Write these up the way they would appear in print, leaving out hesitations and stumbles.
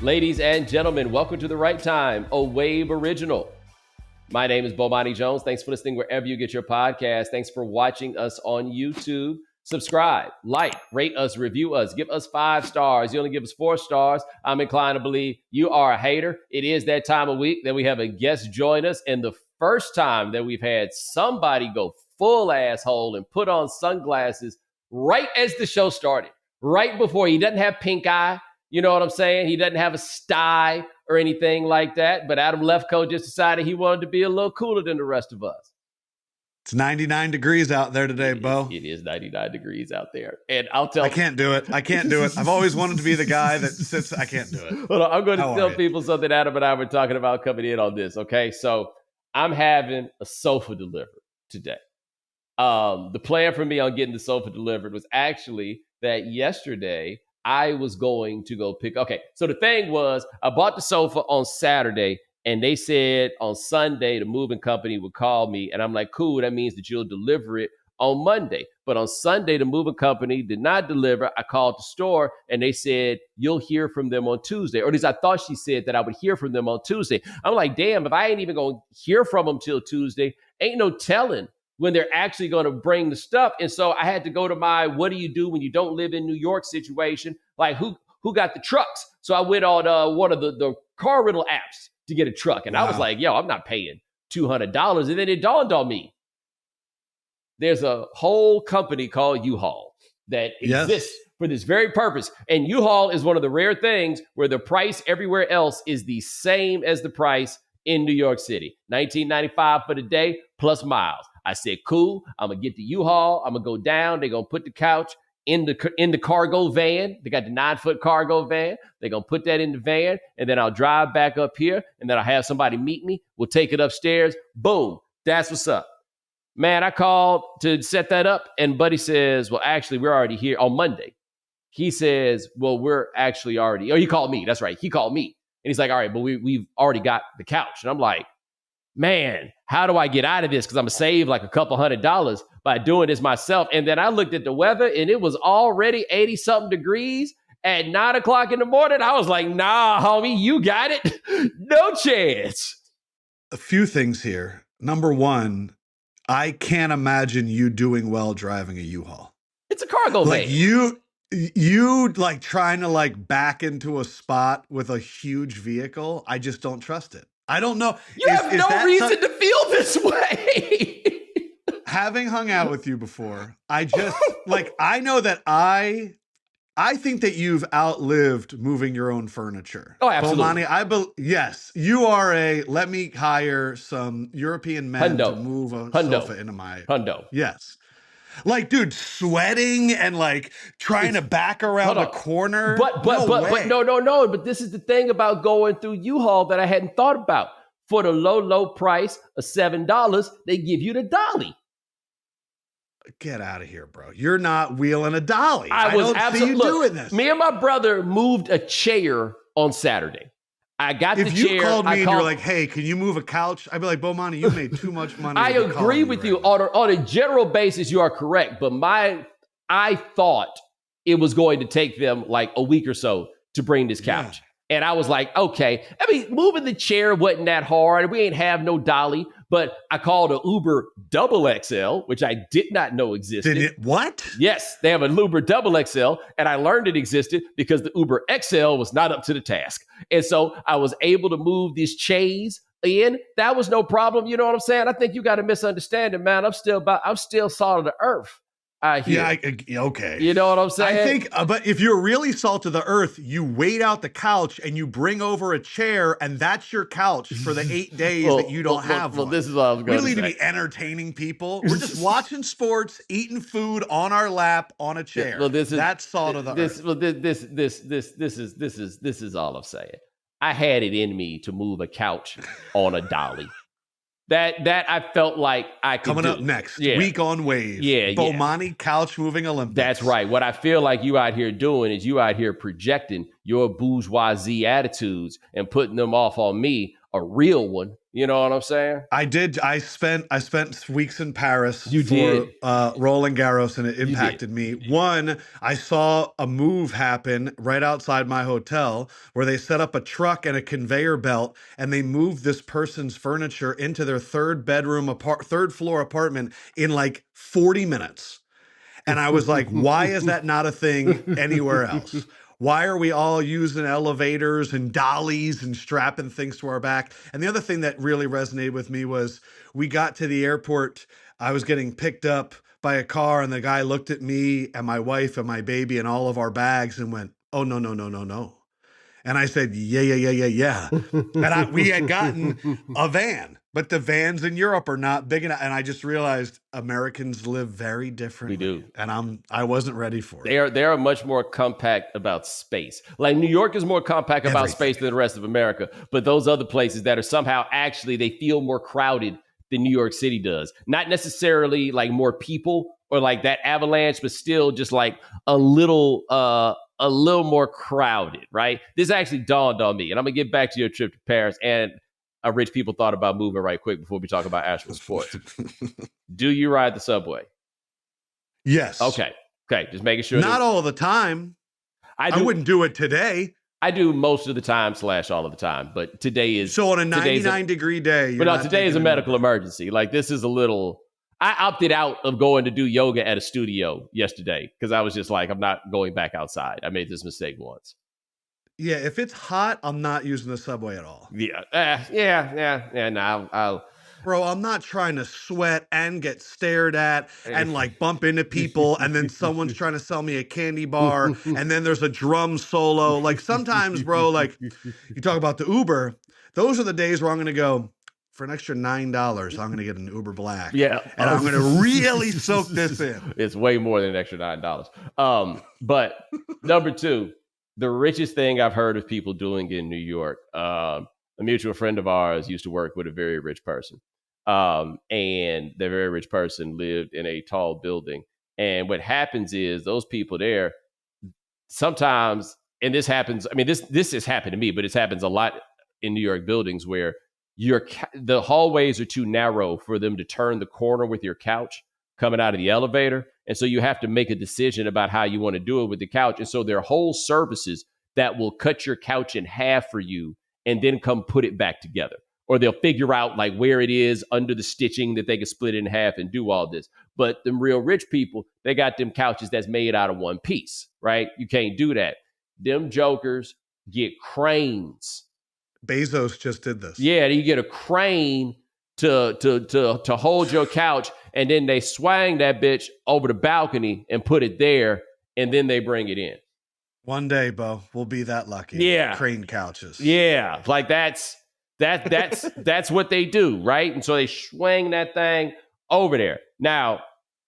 Ladies and gentlemen, welcome to The Right Time, a Wave original. My name is Bomani Jones. Thanks for listening wherever you get your podcast. Thanks for watching us on YouTube. Subscribe, like, rate us, review us, give us 5 stars. You only give us 4 stars. I'm inclined to believe you are a hater. It is that time of week that we have a guest join us. And the first time that we've had somebody go full asshole and put on sunglasses right as the show started, right before. He doesn't have pink eye. You know what I'm saying? He doesn't have a sty or anything like that. But Adam Lefkoe just decided he wanted to be a little cooler than the rest of us. It's 99 degrees out there today, Bo. It is 99 degrees out there. And I'll tell I can't do it. I've always wanted to be the guy that sits. I can't do it. Hold on, I'm going to tell people something Adam and I were talking about coming in on this. Okay. So I'm having a sofa delivered today. The plan for me on getting the sofa delivered was actually that yesterday I was going to go pick. Okay, so the thing was, I bought the sofa on Saturday, and they said on Sunday the moving company would call me, and I'm like, cool, that means that you'll deliver it on Monday. But on Sunday, the moving company did not deliver. I called the store, and they said, you'll hear from them on Tuesday. Or at least I thought she said that I would hear from them on Tuesday. I'm like, damn, if I ain't even going to hear from them till Tuesday, ain't no telling when they're actually going to bring the stuff. And so I had to go to my what do you do when you don't live in New York situation, like who got the trucks. So I went on one of the car rental apps to get a truck. And I was like, yo, I'm not paying $200. And then it dawned on me, there's a whole company called U-Haul that exists for this very purpose. And U-Haul is one of the rare things where the price everywhere else is the same as the price in New York City. $19.95 for the day plus miles. I said, cool, I'm going to get the U-Haul. I'm going to go down. They're going to put the couch in the cargo van. They got the 9-foot cargo van. They're going to put that in the van. And then I'll drive back up here. And then I'll have somebody meet me. We'll take it upstairs. Boom. That's what's up. Man, I called to set that up. And Buddy says, well, actually, we're already here on Monday. He says, well, we're actually already. Oh, he called me. That's right. He called me. And he's like, all right, but we've already got the couch. And I'm like, man, how do I get out of this? Because I'm going to save like a couple $100 by doing this myself. And then I looked at the weather and it was already 80-something degrees at 9 o'clock in the morning. I was like, nah, homie, you got it. No chance. A few things here. Number one, I can't imagine you doing well driving a U-Haul. It's a cargo like van. You like trying to like back into a spot with a huge vehicle. I just don't trust it. I don't know. You have no reason to feel this way. Having hung out with you before, I just like, I know that I think that you've outlived moving your own furniture. Oh, absolutely. Bomani, yes, you are let me hire some European men to move a sofa into my Hundo. Yes. Like, dude, sweating and like trying to back around a corner. But no. But this is the thing about going through U-Haul that I hadn't thought about. For the low price of $7, they give you the dolly. Get out of here, bro. You're not wheeling a dolly. I don't see you doing this. Me and my brother moved a chair on Saturday. I got the chair. If you called me and you're like, hey, can you move a couch? I'd be like, Bomani, you made too much money. I agree with you. On a general basis, you are correct. But I thought it was going to take them like a week or so to bring this couch. Yeah. And I was like, okay. I mean, moving the chair wasn't that hard. We ain't have no dolly. But I called an Uber Double XL, which I did not know existed. Did it what? Yes, they have an Uber Double XL, and I learned it existed because the Uber XL was not up to the task. And so I was able to move these chaise in. That was no problem. You know what I'm saying? I think you got to misunderstand it, man. I'm still salt of the earth. Yeah, okay. You know what I'm saying? I think, but if you're really salt of the earth, you wait out the couch and you bring over a chair, and that's your couch for the 8 days that you don't have one. This is what I was going to say. We don't need to be entertaining people. We're just watching sports, eating food on our lap on a chair. That's salt of the earth. Well, this is all I'm saying. I had it in me to move a couch on a dolly. That I felt like I could Coming do. Up next, week on Wave. Bomani Couch Moving Olympics. That's right. What I feel like you out here doing is you out here projecting your bourgeoisie attitudes and putting them off on me, a real one, You know what I'm saying? I did. I spent weeks in Paris You for did. Roland Garros, and it You did. impacted me. One, I saw a move happen right outside my hotel where they set up a truck and a conveyor belt, and they moved this person's furniture into their third floor apartment in like 40 minutes. And I was like, why is that not a thing anywhere else? Why are we all using elevators and dollies and strapping things to our back? And the other thing that really resonated with me was we got to the airport. I was getting picked up by a car, and the guy looked at me and my wife and my baby and all of our bags and went, "Oh, no, no, no, no, no." And I said, yeah. And we had gotten a van, but the vans in Europe are not big enough. And I just realized Americans live very differently. We do. And I wasn't ready for it. They are much more compact about space. Like New York is more compact about space than the rest of America. But those other places that are somehow actually, they feel more crowded than New York City does. Not necessarily like more people or like that avalanche, but still just like a little more crowded, right? This actually dawned on me, and I'm gonna get back to your trip to Paris and rich people thought about moving right quick before we talk about actual sports. Do you ride the subway? Yes. Okay. Just making sure. Not all the time. I wouldn't do it today. I do most of the time / all of the time, but today is so on a 99-degree day. But no, today is a medical emergency. Like this is a little. I opted out of going to do yoga at a studio yesterday because I was just like, I'm not going back outside. I made this mistake once. Yeah, if it's hot, I'm not using the subway at all. Yeah. No, Bro, I'm not trying to sweat and get stared at and like bump into people, and then someone's trying to sell me a candy bar, and then there's a drum solo. Like sometimes, bro, like you talk about the Uber. Those are the days where I'm going to go, for an extra $9, I'm going to get an Uber Black. Yeah. And I'm going to really soak this in. It's way more than an extra $9. But number two, the richest thing I've heard of people doing in New York, a mutual friend of ours used to work with a very rich person. And the very rich person lived in a tall building. And what happens is those people there sometimes, and this happens, I mean, this has happened to me, but it happens a lot in New York buildings where the hallways are too narrow for them to turn the corner with your couch coming out of the elevator. And so you have to make a decision about how you want to do it with the couch. And so there are whole services that will cut your couch in half for you and then come put it back together. Or they'll figure out like where it is under the stitching that they can split it in half and do all this. But them real rich people, they got them couches that's made out of one piece, right? You can't do that. Them jokers get cranes. Bezos just did this. Yeah, you get a crane to hold your couch, and then they swang that bitch over the balcony and put it there, and then they bring it in. One day, Bo, we'll be that lucky. Yeah, crane couches. Yeah, like that's what they do, right? And so they swing that thing over there. Now,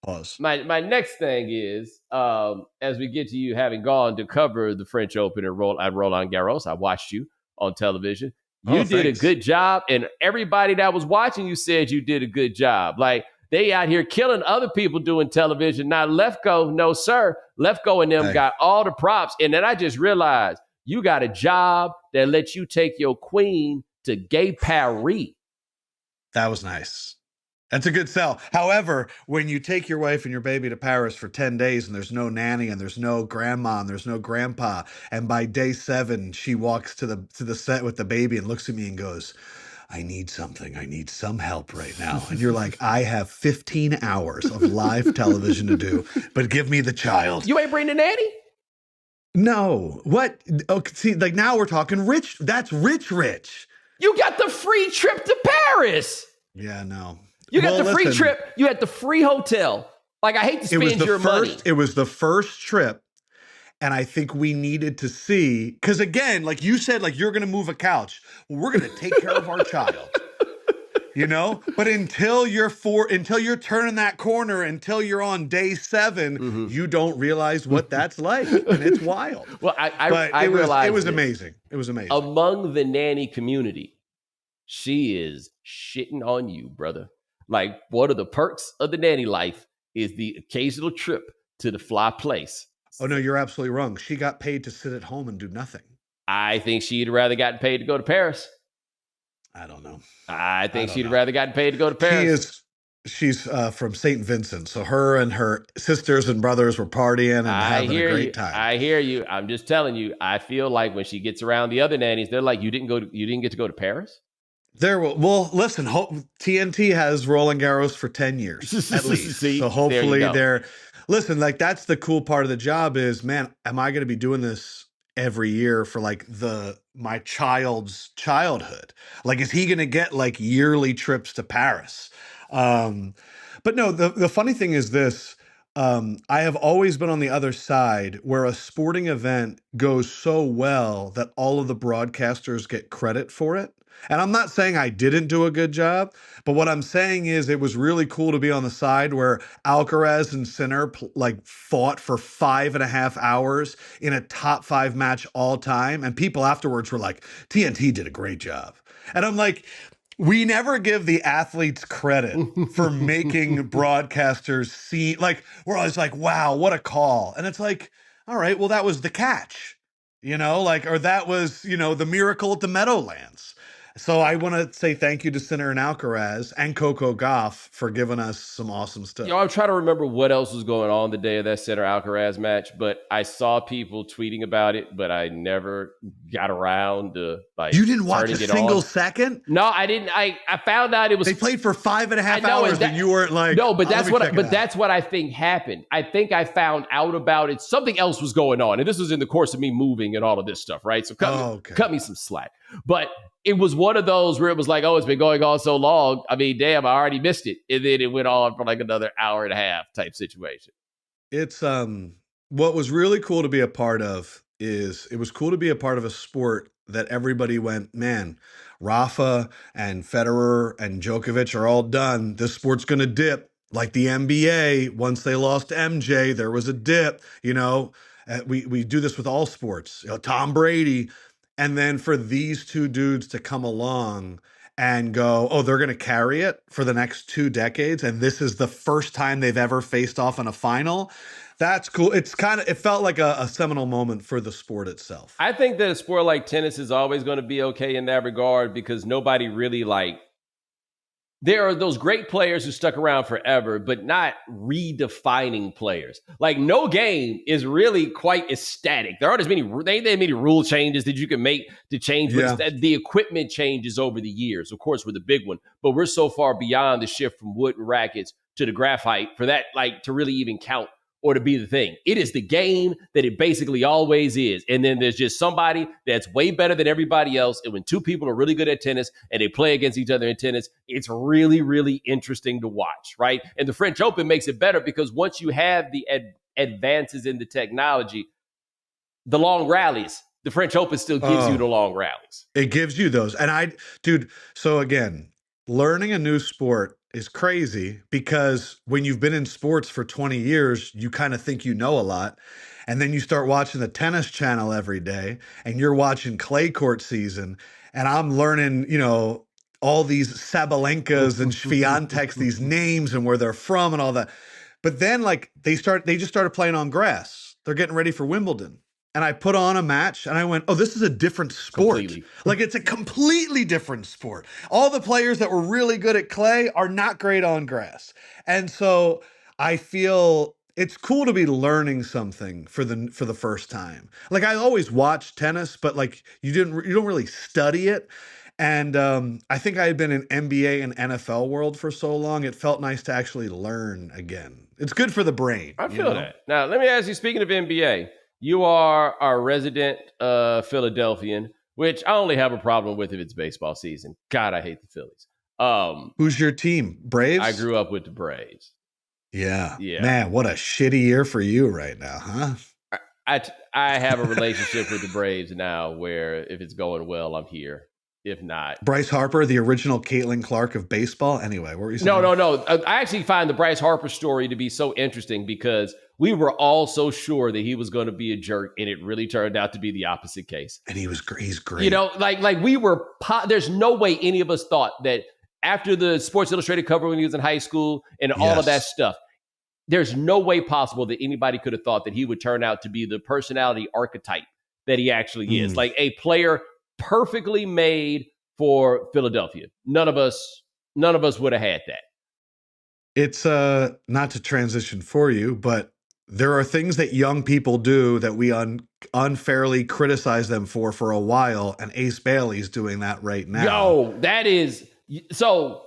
pause. My next thing is, as we get to you having gone to cover the French Open at Roland Garros, I watched you on television. You did a good job, and everybody that was watching you said you did a good job. Like, they out here killing other people doing television. Now, Lefkoe, no, sir. Lefkoe and them got all the props. And then I just realized you got a job that lets you take your queen to Gay Paris. That was nice. That's a good sell. However, when you take your wife and your baby to Paris for 10 days and there's no nanny and there's no grandma and there's no grandpa, and by day 7 she walks to the set with the baby and looks at me and goes, I need something. I need some help right now. And you're like, I have 15 hours of live television to do, but give me the child. You ain't bringing the nanny? No. What? Okay, see, like now we're talking rich. That's rich. You got the free trip to Paris. Yeah, no. You got the free trip. You had the free hotel. Like, I hate to spend your money. It was the first trip. And I think we needed to see, because again, like you said, like you're going to move a couch. Well, we're going to take care of our child, you know? But until you're turning that corner, until you're on day 7, you don't realize what that's like. And it's wild. Well, I realized it was amazing. It was amazing. Among the nanny community, she is shitting on you, brother. Like, one of the perks of the nanny life is the occasional trip to the fly place. Oh, no, you're absolutely wrong. She got paid to sit at home and do nothing. I think she'd rather gotten paid to go to Paris. I don't know. I I think don't she'd know. rather gotten paid to go to He Paris. is. She's from St. Vincent, so her and her sisters and brothers were partying and I having a hear you. great time. I hear you. I'm just telling you. I feel like when she gets around the other nannies, they're like, you didn't get to go to Paris? Well, listen, TNT has Roland Garros for 10 years at least. So See, there you hopefully go. listen, like that's the cool part of the job is, man, am I going to be doing this every year for like my child's childhood? Like, is he going to get like yearly trips to Paris? Um, but no, the funny thing is this, I have always been on the other side where a sporting event goes so well that all of the broadcasters get credit for it. And I'm not saying I didn't do a good job, but what I'm saying is it was really cool to be on the side where Alcaraz and Sinner like fought for 5.5 hours in a top 5 match all time. And people afterwards were like, TNT did a great job. And I'm like, we never give the athletes credit for making broadcasters see, like, we're always like, wow, what a call. And it's like, all right, well, that was the catch, like, or that was, the miracle at the Meadowlands. So I want to say thank you to Sinner and Alcaraz and Coco Gauff for giving us some awesome stuff. I'm trying to remember what else was going on the day of that Sinner Alcaraz match, but I saw people tweeting about it, but I never got around to You didn't watch a single second? No, I didn't. I found out it was. They played for 5.5 hours, and you weren't like. No, but that's what I think happened. I think I found out about it. Something else was going on, and this was in the course of me moving and all of this stuff, right? So cut me some slack, but. It was one of those where it was like, oh, it's been going on so long. I mean, damn, I already missed it. And then it went on for like another hour and a half type situation. It's what was really cool to be a part of is it was cool to be a part of a sport that everybody went, man, Rafa and Federer and Djokovic are all done. This sport's going to dip like the NBA. Once they lost MJ, there was a dip, we do this with all sports, Tom Brady. And then for these two dudes to come along and go, oh, they're going to carry it for the next 2 decades. And this is the first time they've ever faced off in a final. That's cool. It felt like a seminal moment for the sport itself. I think that a sport like tennis is always going to be okay in that regard because nobody really there are those great players who stuck around forever, but not redefining players. Like no game is really quite as static. There aren't as many, they many rule changes that you can make to change. Yeah. The equipment changes over the years, of course, with the big one, but we're so far beyond the shift from wood and rackets to the graphite for that, to really even count or to be the thing. It is the game that it basically always is. And then there's just somebody that's way better than everybody else. And when two people are really good at tennis and they play against each other in tennis, it's really, really interesting to watch, right? And the French Open makes it better because once you have the advances in the technology, the long rallies, the French Open still gives you the long rallies. It gives you those. And so again, learning a new sport is crazy because when you've been in sports for 20 years, you kind of think you know a lot. And then you start watching the Tennis Channel every day and you're watching clay court season. And I'm learning, all these Sabalenkas and Swiatek's, these names and where they're from and all that. But then they just started playing on grass. They're getting ready for Wimbledon. And I put on a match and I went, oh, this is a different sport. Completely. It's a completely different sport. All the players that were really good at clay are not great on grass. And so I feel it's cool to be learning something for the first time. I always watched tennis, but you don't really study it. And I think I had been in NBA and NFL world for so long, it felt nice to actually learn again. It's good for the brain. I feel that. Now, let me ask you, speaking of NBA, you are our resident Philadelphian, which I only have a problem with if it's baseball season. God, I hate the Phillies. Who's your team? Braves? I grew up with the Braves. Yeah. Man, what a shitty year for you right now, huh? I have a relationship with the Braves now where if it's going well, I'm here. If not. Bryce Harper, the original Caitlin Clark of baseball. Anyway, what were you saying? No. I actually find the Bryce Harper story to be so interesting because we were all so sure that he was going to be a jerk, and it really turned out to be the opposite case. And he's great. We were, there's no way any of us thought that after the Sports Illustrated cover when he was in high school and all of that stuff, there's no way possible that anybody could have thought that he would turn out to be the personality archetype that he actually is. Like a player perfectly made for Philadelphia. None of us would have had that. It's not to transition for you, but there are things that young people do that we unfairly criticize them for a while, and Ace Bailey's doing that right now. Yo, that is so.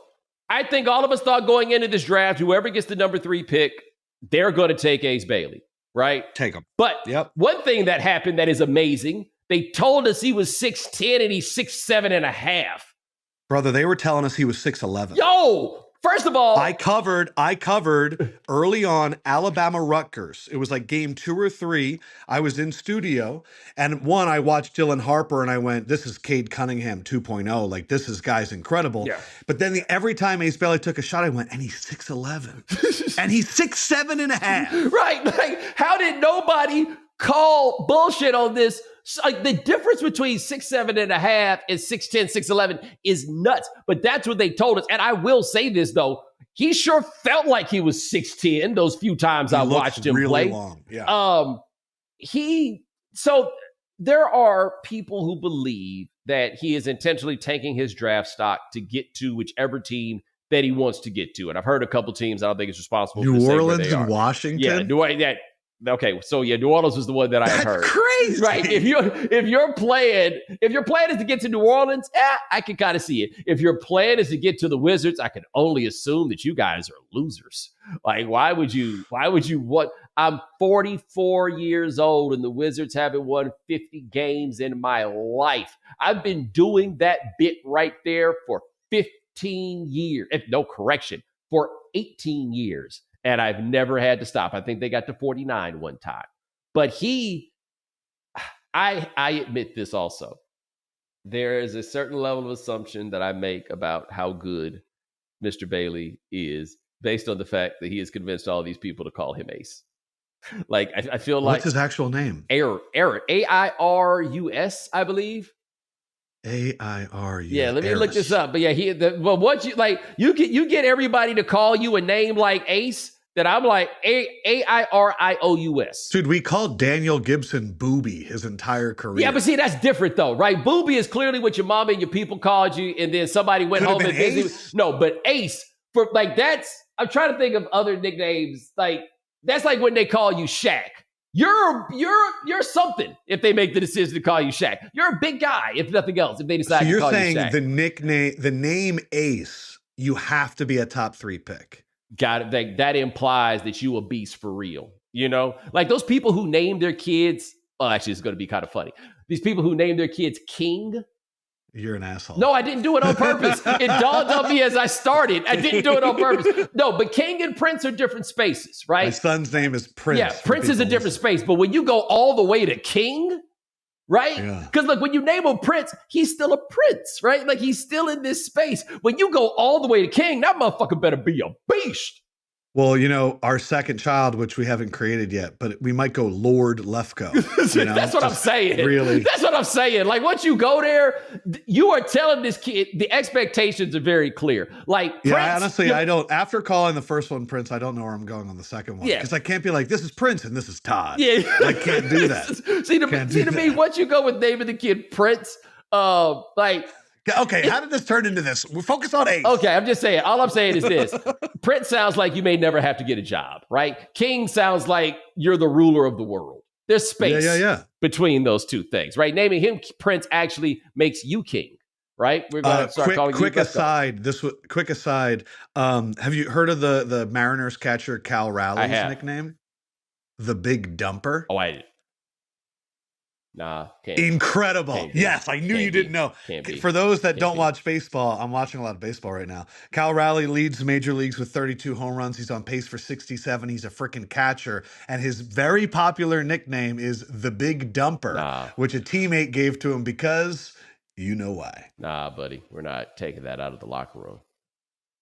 I think all of us thought going into this draft, whoever gets the number 3 pick, they're going to take Ace Bailey, right? Take him. But one thing that happened that is amazing, they told us he was 6'10" and he's 6'7.5". Brother, they were telling us he was 6'11". Yo, first of all, I covered early on Alabama Rutgers. It was like game 2 or 3. I was in studio, and I watched Dylan Harper, and I went, "This is Cade Cunningham 2.0. Like, this guy's incredible." Yeah. But then every time Ace Bailey took a shot, I went, "And he's 6'11", and he's 6'7.5". Right? Like, how did nobody call bullshit on this? Like, the difference between 6'7.5" and 6'10", 6'11" is nuts. But that's what they told us. And I will say this, though. He sure felt like he was 6'10" those few times I watched him really play. Long. Yeah. So there are people who believe that he is intentionally tanking his draft stock to get to whichever team that he wants to get to. And I've heard a couple teams I don't think is responsible for New Orleans and Washington. Yeah, okay, so yeah, New Orleans was the one that I had heard. Crazy, right? If your plan is to get to New Orleans, I can kind of see it. If your plan is to get to the Wizards, I can only assume that you guys are losers. Like, why would you want? I'm 44 years old, and the Wizards haven't won 50 games in my life. I've been doing that bit right there for 15 years. For 18 years. And I've never had to stop. I think they got to 49 one time. But I admit this also. There is a certain level of assumption that I make about how good Mr. Bailey is based on the fact that he has convinced all these people to call him Ace. Like, I feel like... What's his actual name? Airus, I believe. AIRU. Yeah, let me look this up. But yeah, you get everybody to call you a name like Ace, that I'm like AIRIOUS. Dude, we called Daniel Gibson Booby his entire career. Yeah, but see, that's different though, right? Booby is clearly what your mama and your people called you, and then somebody went home and visited. No, but Ace, for like, I'm trying to think of other nicknames. Like, that's like when they call you Shaq. You're something if they make the decision to call you Shaq. You're a big guy, if nothing else, if they decide to call you Shaq. So you're saying the name Ace, you have to be a top 3 pick. Got it. That implies that you a beast for real. You know? Like those people who name their kids, well, actually, it's going to be kind of funny. These people who name their kids King. You're an asshole. No, I didn't do it on purpose. It dawned on me as I started. I didn't do it on purpose. No, but King and Prince are different spaces, right? My son's name is Prince. Yeah, Prince is a different space. But when you go all the way to King, right? Because look, when you name him Prince, he's still a prince, right? Like, he's still in this space. When you go all the way to King, that motherfucker better be a beast. Well, you know, our second child, which we haven't created yet, but we might go Lord Lefkoe. You know? That's what I'm saying. Really? That's what I'm saying. Like, once you go there, you are telling this kid, the expectations are very clear. Like, yeah, Prince, honestly, I don't, after calling the first one Prince, I don't know where I'm going on the second one. Yeah. Because I can't be like, this is Prince and this is Todd. Yeah. I can't do that. see, to me, once you go with naming the kid Prince, okay, how did this turn into this? We focus on Ace. Okay, I'm just saying. All I'm saying is this. Prince sounds like you may never have to get a job, right? King sounds like you're the ruler of the world. There's space between those two things, right? Naming him Prince actually makes you king, right? We're going to start calling quick aside. Quick aside. Have you heard of the Mariners catcher Cal Raleig's nickname? The Big Dumper. Oh, I did. Nah, can't. Incredible. Yes, I knew you didn't know. For those that don't watch baseball, I'm watching a lot of baseball right now. Cal Raleigh leads major leagues with 32 home runs. He's on pace for 67. He's a freaking catcher. And his very popular nickname is the Big Dumper, which a teammate gave to him because you know why. Nah, buddy. We're not taking that out of the locker room.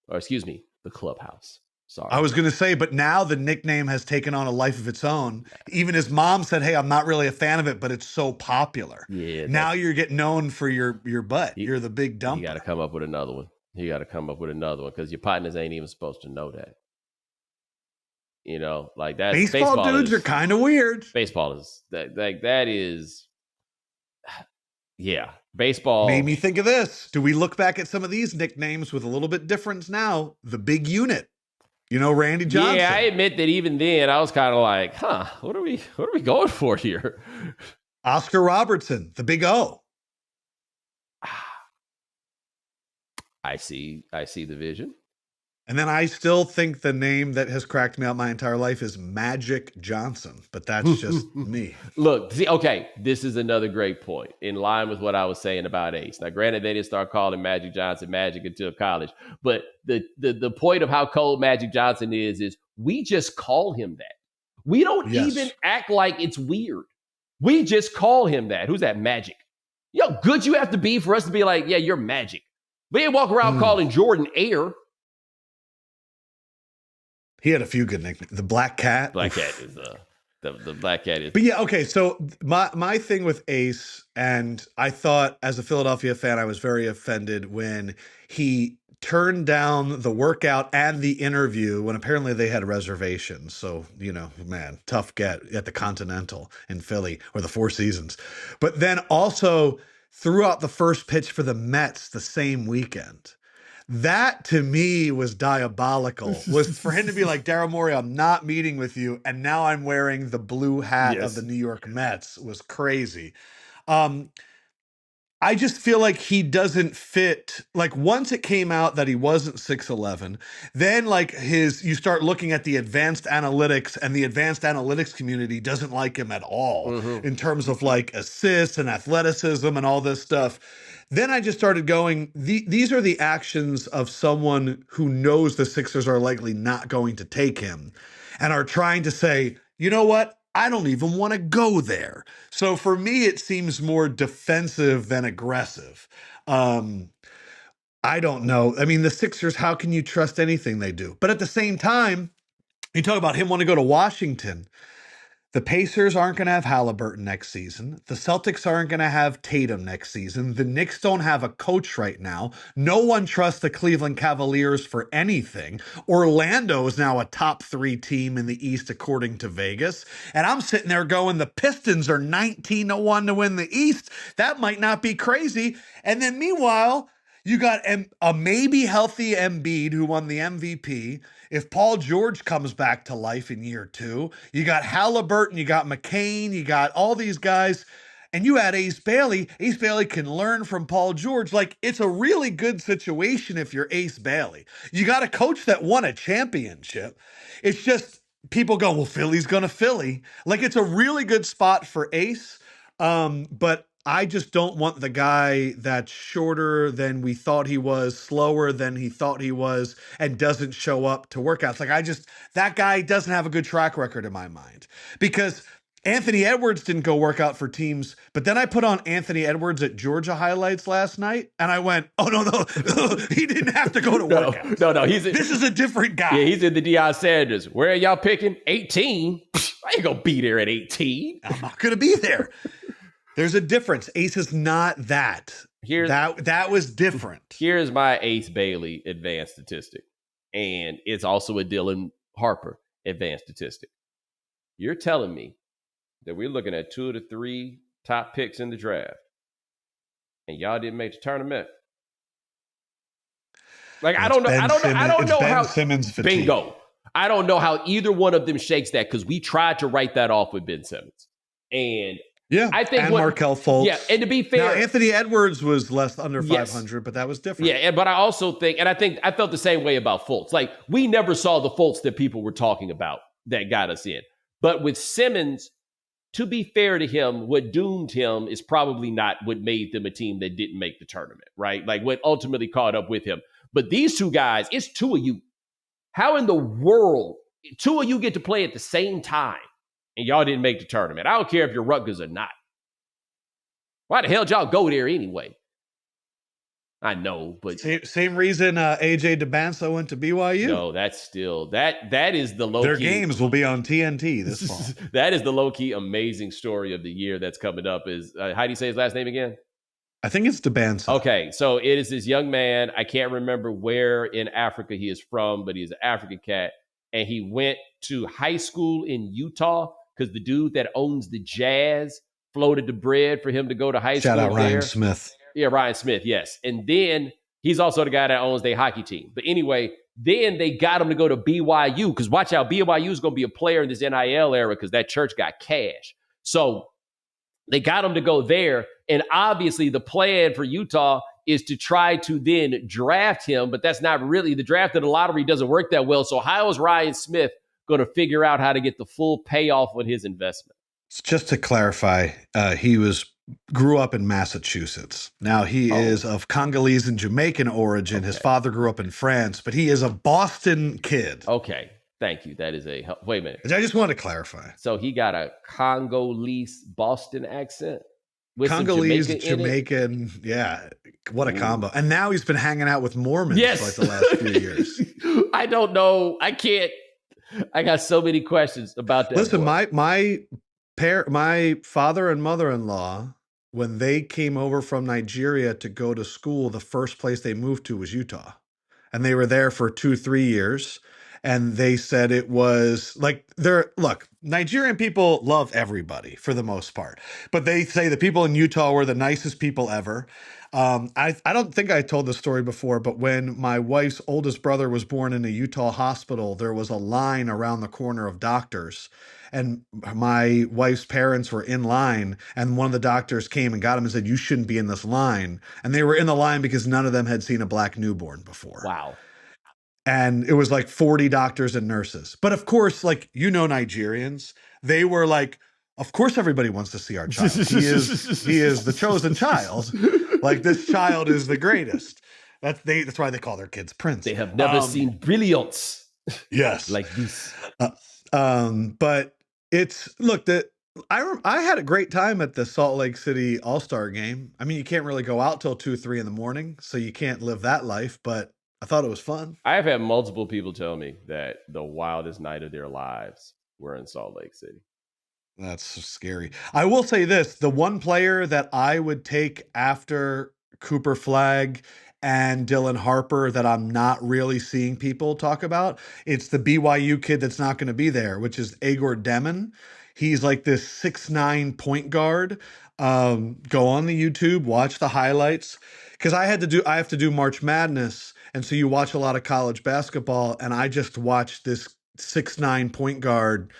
Or excuse me, the clubhouse. Sorry. I was going to say, but now the nickname has taken on a life of its own. Even his mom said, hey, I'm not really a fan of it, but it's so popular. Yeah. Now you're getting known for your butt. You're the Big Dumper. You got to come up with another one. Because your partners ain't even supposed to know that. You know, like that. Baseball dudes are kind of weird. Baseball is that is. Yeah, Made baseball. me think of this. Do we look back at some of these nicknames with a little bit difference now? The big unit, Randy Yeah, I Johnson, admit that even then I was kind of like, what are we going for here? Oscar Robertson, the big O. I see the vision. And then I still think the name that has cracked me out my entire life is Magic Johnson, but that's just me. Look, see, okay, this is another great point in line with what I was saying about Ace. Now, granted, they didn't start calling Magic Johnson Magic until college, but the point of how cold Magic Johnson is we just call him that. We don't even Yes. act like it's weird. We just call him that. Who's that? Magic. You know how good you have to be for us to be like, yeah, you're Magic. We ain't walk around calling Jordan Air. He had a few good nicknames. The Black Cat. Black Cat is the Black Cat is. But yeah, okay. So my thing with Ace, and I thought as a Philadelphia fan, I was very offended when he turned down the workout and the interview when apparently they had reservations. So, man, tough get at the Continental in Philly or the Four Seasons. But then also threw out the first pitch for the Mets the same weekend. That to me was diabolical. Was for him to be like, Daryl Morey, I'm not meeting with you, and now I'm wearing the blue hat of the New York Mets was crazy. I just feel like he doesn't fit. Like once it came out that he wasn't 6'11", then you start looking at the advanced analytics, and the advanced analytics community doesn't like him at all in terms of like assists and athleticism and all this stuff. Then I just started going, these are the actions of someone who knows the Sixers are likely not going to take him and are trying to say, you know what? I don't even want to go there. So for me, it seems more defensive than aggressive. I don't know. I mean, the Sixers, how can you trust anything they do? But at the same time, you talk about him wanting to go to Washington. The Pacers aren't going to have Halliburton next season. The Celtics aren't going to have Tatum next season. The Knicks don't have a coach right now. No one trusts the Cleveland Cavaliers for anything. Orlando is now a top 3 team in the East, according to Vegas. And I'm sitting there going, the Pistons are 19-1 to win the East. That might not be crazy. And then meanwhile, you got a maybe healthy Embiid who won the MVP. If Paul George comes back to life in year 2, you got Halliburton, you got McCain, you got all these guys, and you add Ace Bailey. Ace Bailey can learn from Paul George. Like, it's a really good situation if you're Ace Bailey. You got a coach that won a championship. It's just people go, well, Philly's going to Philly. Like, it's a really good spot for Ace, but I just don't want the guy that's shorter than we thought he was, slower than he thought he was, and doesn't show up to workouts. That guy doesn't have a good track record in my mind, because Anthony Edwards didn't go work out for teams. But then I put on Anthony Edwards at Georgia highlights last night, and I went, oh, no, he didn't have to go to workouts. No, this is a different guy. Yeah, he's in the Deion Sanders. Where are y'all picking? 18? I ain't going to be there at 18. I'm not going to be there. There's a difference. Ace is not that. That was different. Here's my Ace Bailey advanced statistic. And it's also a Dylan Harper advanced statistic. You're telling me that we're looking at 2 to 3 top picks in the draft, and y'all didn't make the tournament? Like, I don't know how Simmons fatigue. Bingo. I don't know how either one of them shakes that, because we tried to write that off with Ben Simmons. And yeah, I think Markelle Fultz. Yeah, and to be fair, now, Anthony Edwards was under 500, but that was different. Yeah, but I also think, and I think I felt the same way about Fultz. Like, we never saw the Fultz that people were talking about that got us in. But with Simmons, to be fair to him, what doomed him is probably not what made them a team that didn't make the tournament, right? Like, what ultimately caught up with him. But these two guys, it's 2 of you. How in the world 2 of you get to play at the same time and y'all didn't make the tournament? I don't care if you're Rutgers or not. Why the hell did y'all go there anyway? I know, but same reason AJ DeBanso went to BYU. No, that's still that is the low. Their key. Games will be on TNT this fall. That is the low key amazing story of the year that's coming up. Is how do you say his last name again? I think it's DeBanso. Okay, so it is this young man. I can't remember where in Africa he is from, but he's an African cat, and he went to high school in Utah because the dude that owns the Jazz floated the bread for him to go to high Shout school out Ryan there. Smith. Yeah, Ryan Smith, yes. And then he's also the guy that owns their hockey team. But anyway, then they got him to go to BYU because watch out, BYU is going to be a player in this NIL era because that church got cash. So they got him to go there. And obviously the plan for Utah is to try to then draft him, but that's not really, the draft of the lottery doesn't work that well. So how is Ryan Smith going to figure out how to get the full payoff on his investment? Just to clarify, he grew up in Massachusetts. Now he is of Congolese and Jamaican origin. His father grew up in France, but he is a Boston kid. Okay. Thank you. That is wait a minute. I just want to clarify. So he got a Congolese Boston accent? With Congolese, Jamaican, yeah. What a combo. And now he's been hanging out with Mormons for like the last few years. I don't know. I can't. I got so many questions about that. Listen, my father and mother-in-law, when they came over from Nigeria to go to school, the first place they moved to was Utah. And they were there for 2-3 years. And they said it was like look, Nigerian people love everybody for the most part, but they say the people in Utah were the nicest people ever. I don't think I told this story before, but when my wife's oldest brother was born in a Utah hospital, there was a line around the corner of doctors. And my wife's parents were in line, and one of the doctors came and got him and said, "You shouldn't be in this line." And they were in the line because none of them had seen a black newborn before. Wow. And it was like 40 doctors and nurses. But of course, like, Nigerians, they were like, of course everybody wants to see our child. He is the chosen child. Like, this child is the greatest. That's why they call their kids Prince. They have never seen brilliance. Yes. Like this. But I had a great time at the Salt Lake City All-Star game. I mean, you can't really go out till 2-3 in the morning, so you can't live that life, but I thought it was fun. I've had multiple people tell me that the wildest night of their lives were in Salt Lake City. That's scary. I will say this, the one player that I would take after Cooper Flagg and Dylan Harper that I'm not really seeing people talk about, it's the BYU kid that's not going to be there, which is Igor Demon. He's like this 6'9" point guard. Go on the YouTube, watch the highlights. Because I have to do March Madness, and so you watch a lot of college basketball, and I just watched this 6'9" point guard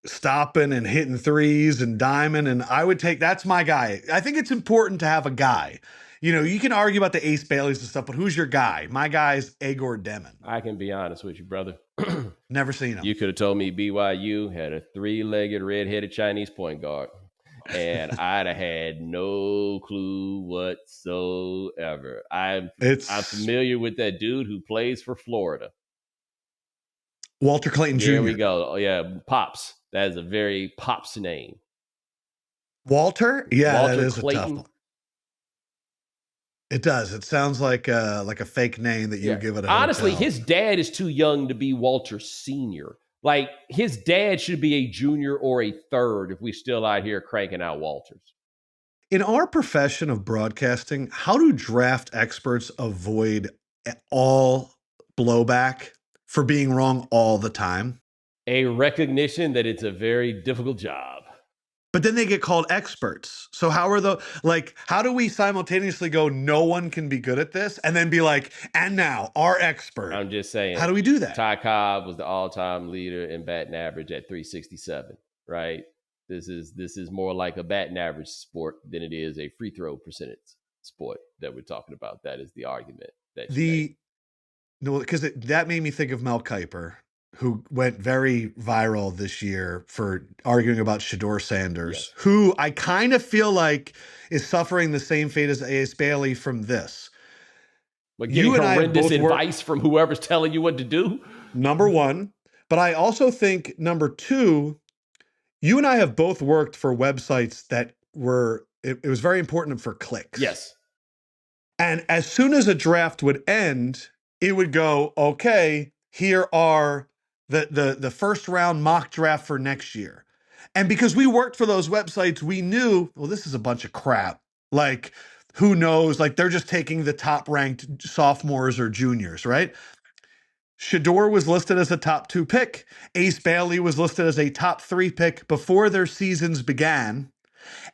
stopping and hitting threes and diming, and I would that's my guy. I think it's important to have a guy. You can argue about the Ace Baileys and stuff, but who's your guy? My guy's Igor Demon. I can be honest with you, brother. Never seen him. You could have told me BYU had a 3-legged, red-headed Chinese point guard, and I'd have had no clue whatsoever. I'm familiar with that dude who plays for Florida. Walter Clayton Jr. There we go. Oh, yeah, Pops. That is a very Pops name. Walter? Yeah, Walter that is Clayton. a tough one. It does. It sounds like a fake name that you give it. Honestly, his dad is too young to be Walter Sr. Like, his dad should be a junior or a third if we still out here cranking out Walters. In our profession of broadcasting, how do draft experts avoid all blowback for being wrong all the time? A recognition that it's a very difficult job. But then they get called experts. So how do we simultaneously go, no one can be good at this, and then be like, and now our expert? I'm just saying. How do we do that? Ty Cobb was the all-time leader in batting average at 367, right? This is more like a batting average sport than it is a free throw percentage sport that we're talking about. That is the argument. Because that made me think of Mel Kiper, who went very viral this year for arguing about Shedeur Sanders, yes, who I kind of feel like is suffering the same fate as Ace Bailey from this. But getting horrendous advice from whoever's telling you what to do? Number one. But I also think, number two, you and I have both worked for websites that it was very important for clicks. Yes. And as soon as a draft would end, it would go, okay, here are the first round mock draft for next year. And because we worked for those websites, we knew, well, this is a bunch of crap. Like, who knows? Like, they're just taking the top ranked sophomores or juniors, right? Shedeur was listed as a top 2 pick. Ace Bailey was listed as a top 3 pick before their seasons began.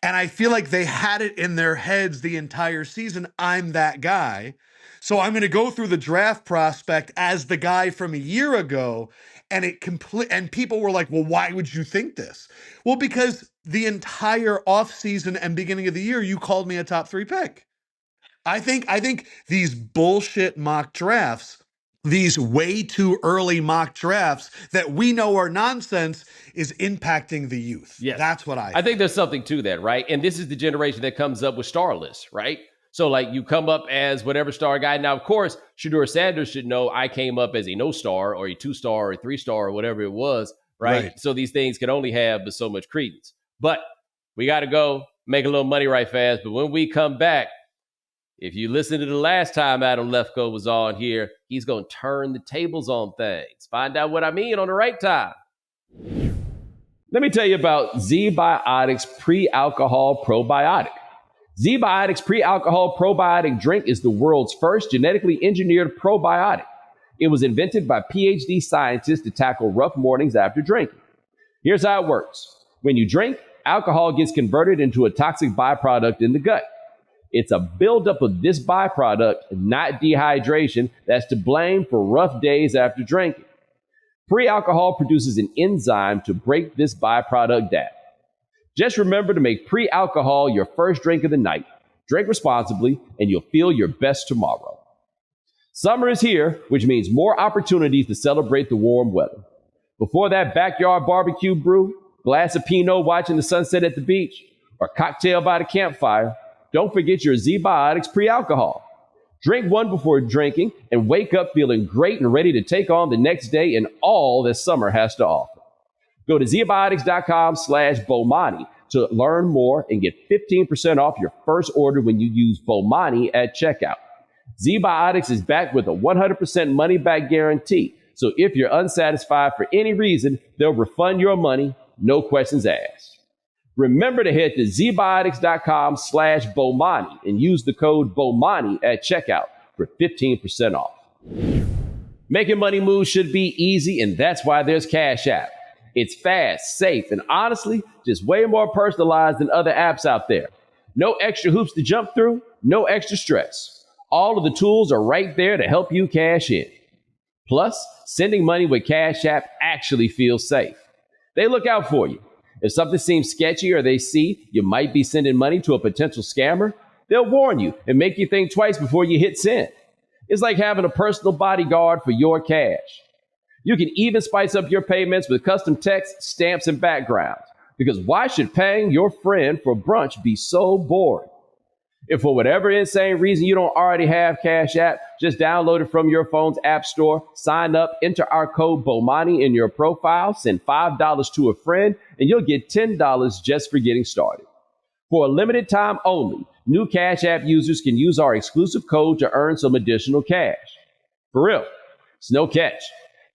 And I feel like they had it in their heads the entire season. I'm that guy. So I'm going to go through the draft prospect as the guy from a year ago. And and people were like, well, why would you think this? Well, because the entire offseason and beginning of the year, you called me a top 3 pick. I think these bullshit mock drafts, these way too early mock drafts that we know are nonsense, is impacting the youth. Yes. That's what I think there's something to that, right? And this is the generation that comes up with star lists, right? So like you come up as whatever star guy. Now, of course, Shedeur Sanders should know I came up as a no star or a 2-star or a 3-star or whatever it was, right? So these things can only have but so much credence. But we got to go make a little money right fast. But when we come back, if you listen to the last time Adam Lefkoe was on here, he's going to turn the tables on things. Find out what I mean on the right time. Let me tell you about ZBiotics Pre-Alcohol Probiotic. ZBiotics Pre-Alcohol Probiotic drink is the world's first genetically engineered probiotic. It was invented by PhD scientists to tackle rough mornings after drinking. Here's how it works. When you drink, alcohol gets converted into a toxic byproduct in the gut. It's a buildup of this byproduct, not dehydration, that's to blame for rough days after drinking. Pre-alcohol produces an enzyme to break this byproduct down. Just remember to make pre-alcohol your first drink of the night. Drink responsibly, and you'll feel your best tomorrow. Summer is here, which means more opportunities to celebrate the warm weather. Before that backyard barbecue brew, glass of Pinot watching the sunset at the beach, or cocktail by the campfire, don't forget your ZBiotics Pre-Alcohol. Drink one before drinking and wake up feeling great and ready to take on the next day and all that summer has to offer. Go to zbiotics.com/Bomani to learn more and get 15% off your first order when you use Bomani at checkout. ZBiotics is backed with a 100% money-back guarantee. So if you're unsatisfied for any reason, they'll refund your money, no questions asked. Remember to head to zbiotics.com/Bomani and use the code Bomani at checkout for 15% off. Making money moves should be easy, and that's why there's Cash App. It's fast, safe, and honestly, just way more personalized than other apps out there. No extra hoops to jump through, no extra stress. All of the tools are right there to help you cash in. Plus, sending money with Cash App actually feels safe. They look out for you. If something seems sketchy or they see you might be sending money to a potential scammer, they'll warn you and make you think twice before you hit send. It's like having a personal bodyguard for your cash. You can even spice up your payments with custom text, stamps, and backgrounds. Because why should paying your friend for brunch be so boring? If for whatever insane reason you don't already have Cash App, just download it from your phone's app store, sign up, enter our code Bomani in your profile, send $5 to a friend, and you'll get $10 just for getting started. For a limited time only, new Cash App users can use our exclusive code to earn some additional cash. For real, it's no catch.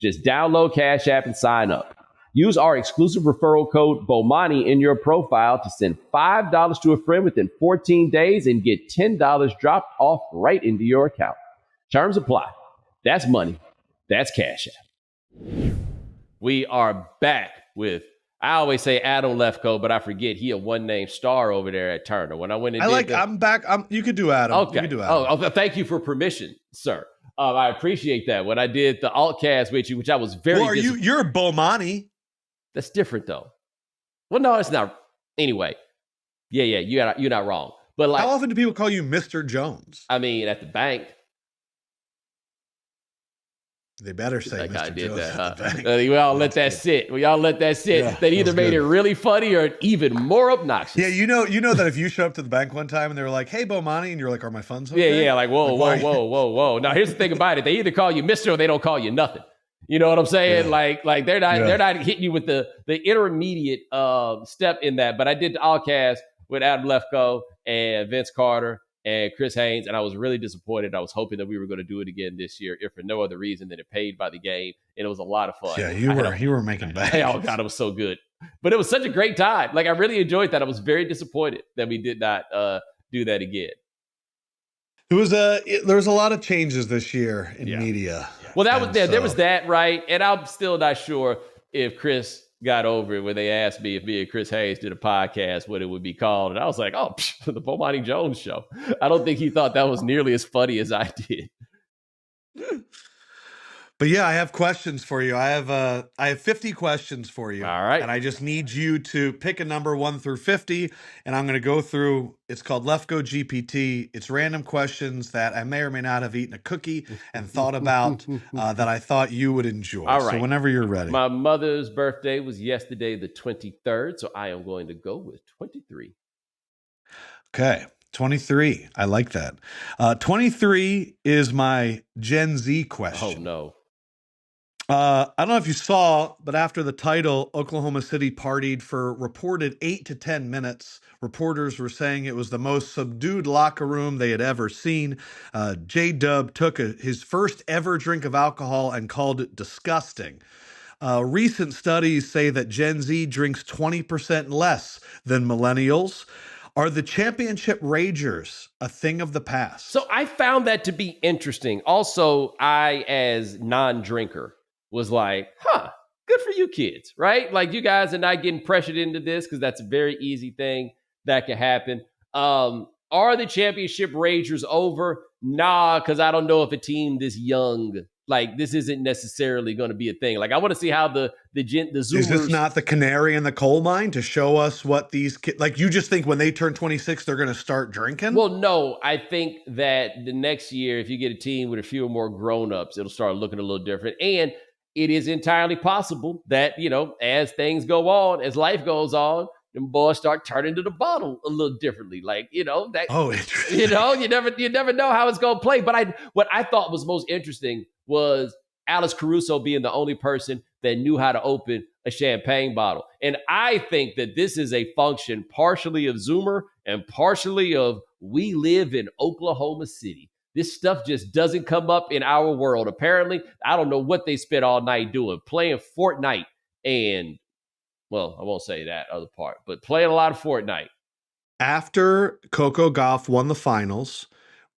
Just download Cash App and sign up. Use our exclusive referral code Bomani in your profile to send $5 to a friend within 14 days and get $10 dropped off right into your account. Terms apply. That's money. That's Cash App. We are back with, I always say Adam Lefkoe, but I forget he a one-name star over there at Turner. When I went and I'm back. You could do Adam. Okay. You could do Adam. Oh, thank you for permission, sir. I appreciate that. When I did the altcast with you, which I was very... Well, you're Bomani. That's different, though. Well, no, it's not. Anyway, yeah, you're not wrong. But like, how often do people call you Mr. Jones? I mean, at the bank. They better say like Mr. I did Jones that, at the bank. We all let that sit. We all let that sit. Yeah, that either made it really funny or even more obnoxious. Yeah, you know that if you show up to the bank one time and they were like, "Hey, Bomani," and you're like, "Are my funds okay?" Yeah, like whoa. Now here's the thing about it: they either call you Mister or they don't call you nothing. You know what I'm saying? Yeah. Like they're not hitting you with the intermediate step in that. But I did the allcast with Adam Lefkoe and Vince Carter and Chris Haynes, and I was really disappointed. I was hoping that we were going to do it again this year, if for no other reason than it paid by the game, and it was a lot of fun. Yeah, you were making bank. Oh God, it was so good. But it was such a great time. Like I really enjoyed that. I was very disappointed that we did not do that again. There was a lot of changes this year in media. Well, there was that, right? And I'm still not sure if Chris got over it when they asked me if me and Chris Hayes did a podcast, what it would be called. And I was like, oh, the Bomani Jones Show. I don't think he thought that was nearly as funny as I did. But yeah, I have questions for you. I have 50 questions for you. All right. And I just need you to pick a number 1 through 50. And I'm going to go through, it's called Lefkoe GPT. It's random questions that I may or may not have eaten a cookie and thought about that I thought you would enjoy. All right. So whenever you're ready. My mother's birthday was yesterday, the 23rd. So I am going to go with 23. Okay. 23. I like that. 23 is my Gen Z question. Oh, no. I don't know if you saw, but after the title, Oklahoma City partied for reported 8 to 10 minutes. Reporters were saying it was the most subdued locker room they had ever seen. J-Dub took his first ever drink of alcohol and called it disgusting. Recent studies say that Gen Z drinks 20% less than millennials. Are the championship ragers a thing of the past? So I found that to be interesting. Also, I, as non-drinker, was like, good for you kids, right? Like, you guys are not getting pressured into this because that's a very easy thing that can happen. Are the championship ragers over? Nah, because I don't know if a team this young, like, this isn't necessarily going to be a thing. Like, I want to see how the Zoomers... Is this not the canary in the coal mine to show us what these kids... Like, you just think when they turn 26, they're going to start drinking? Well, no. I think that the next year, if you get a team with a few more grown-ups, it'll start looking a little different. And it is entirely possible that, as things go on, as life goes on, them boys start turning to the bottle a little differently. Like, that. Oh, interesting. You never know how it's going to play. But what I thought was most interesting was Alex Caruso being the only person that knew how to open a champagne bottle. And I think that this is a function partially of Zoomer and partially of we live in Oklahoma City. This stuff just doesn't come up in our world. Apparently, I don't know what they spent all night doing, playing Fortnite and, well, I won't say that other part, but playing a lot of Fortnite. After Coco Gauff won the finals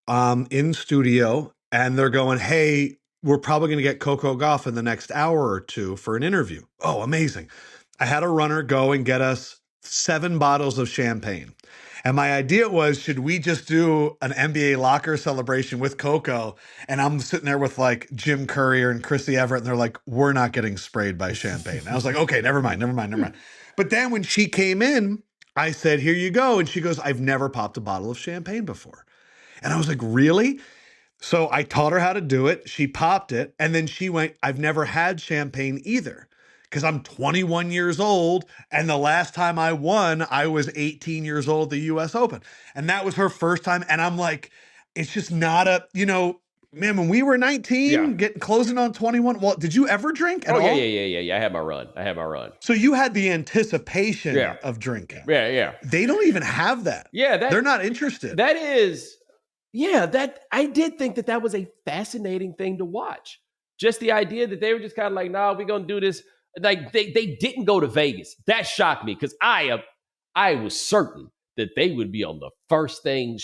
in studio, and they're going, hey, we're probably going to get Coco Gauff in the next hour or two for an interview. Oh, amazing. I had a runner go and get us 7 bottles of champagne. And my idea was, should we just do an NBA locker celebration with Coco? And I'm sitting there with like Jim Courier and Chrissy Everett, and they're like, we're not getting sprayed by champagne. And I was like, okay, never mind. But then when she came in, I said, here you go. And she goes, I've never popped a bottle of champagne before. And I was like, really? So I taught her how to do it. She popped it. And then she went, I've never had champagne either, because I'm 21 years old. And the last time I won, I was 18 years old at the US Open. And that was her first time. And I'm like, it's just not a, man, when we were 19, closing on 21. Well, did you ever drink at all? Yeah. I had my run. So you had the anticipation of drinking. Yeah. They don't even have that. Yeah. They're not interested. That is... Yeah, I did think that was a fascinating thing to watch. Just the idea that they were just kind of like, nah, we're going to do this. Like, they didn't go to Vegas. That shocked me because I was certain that they would be on the first thing.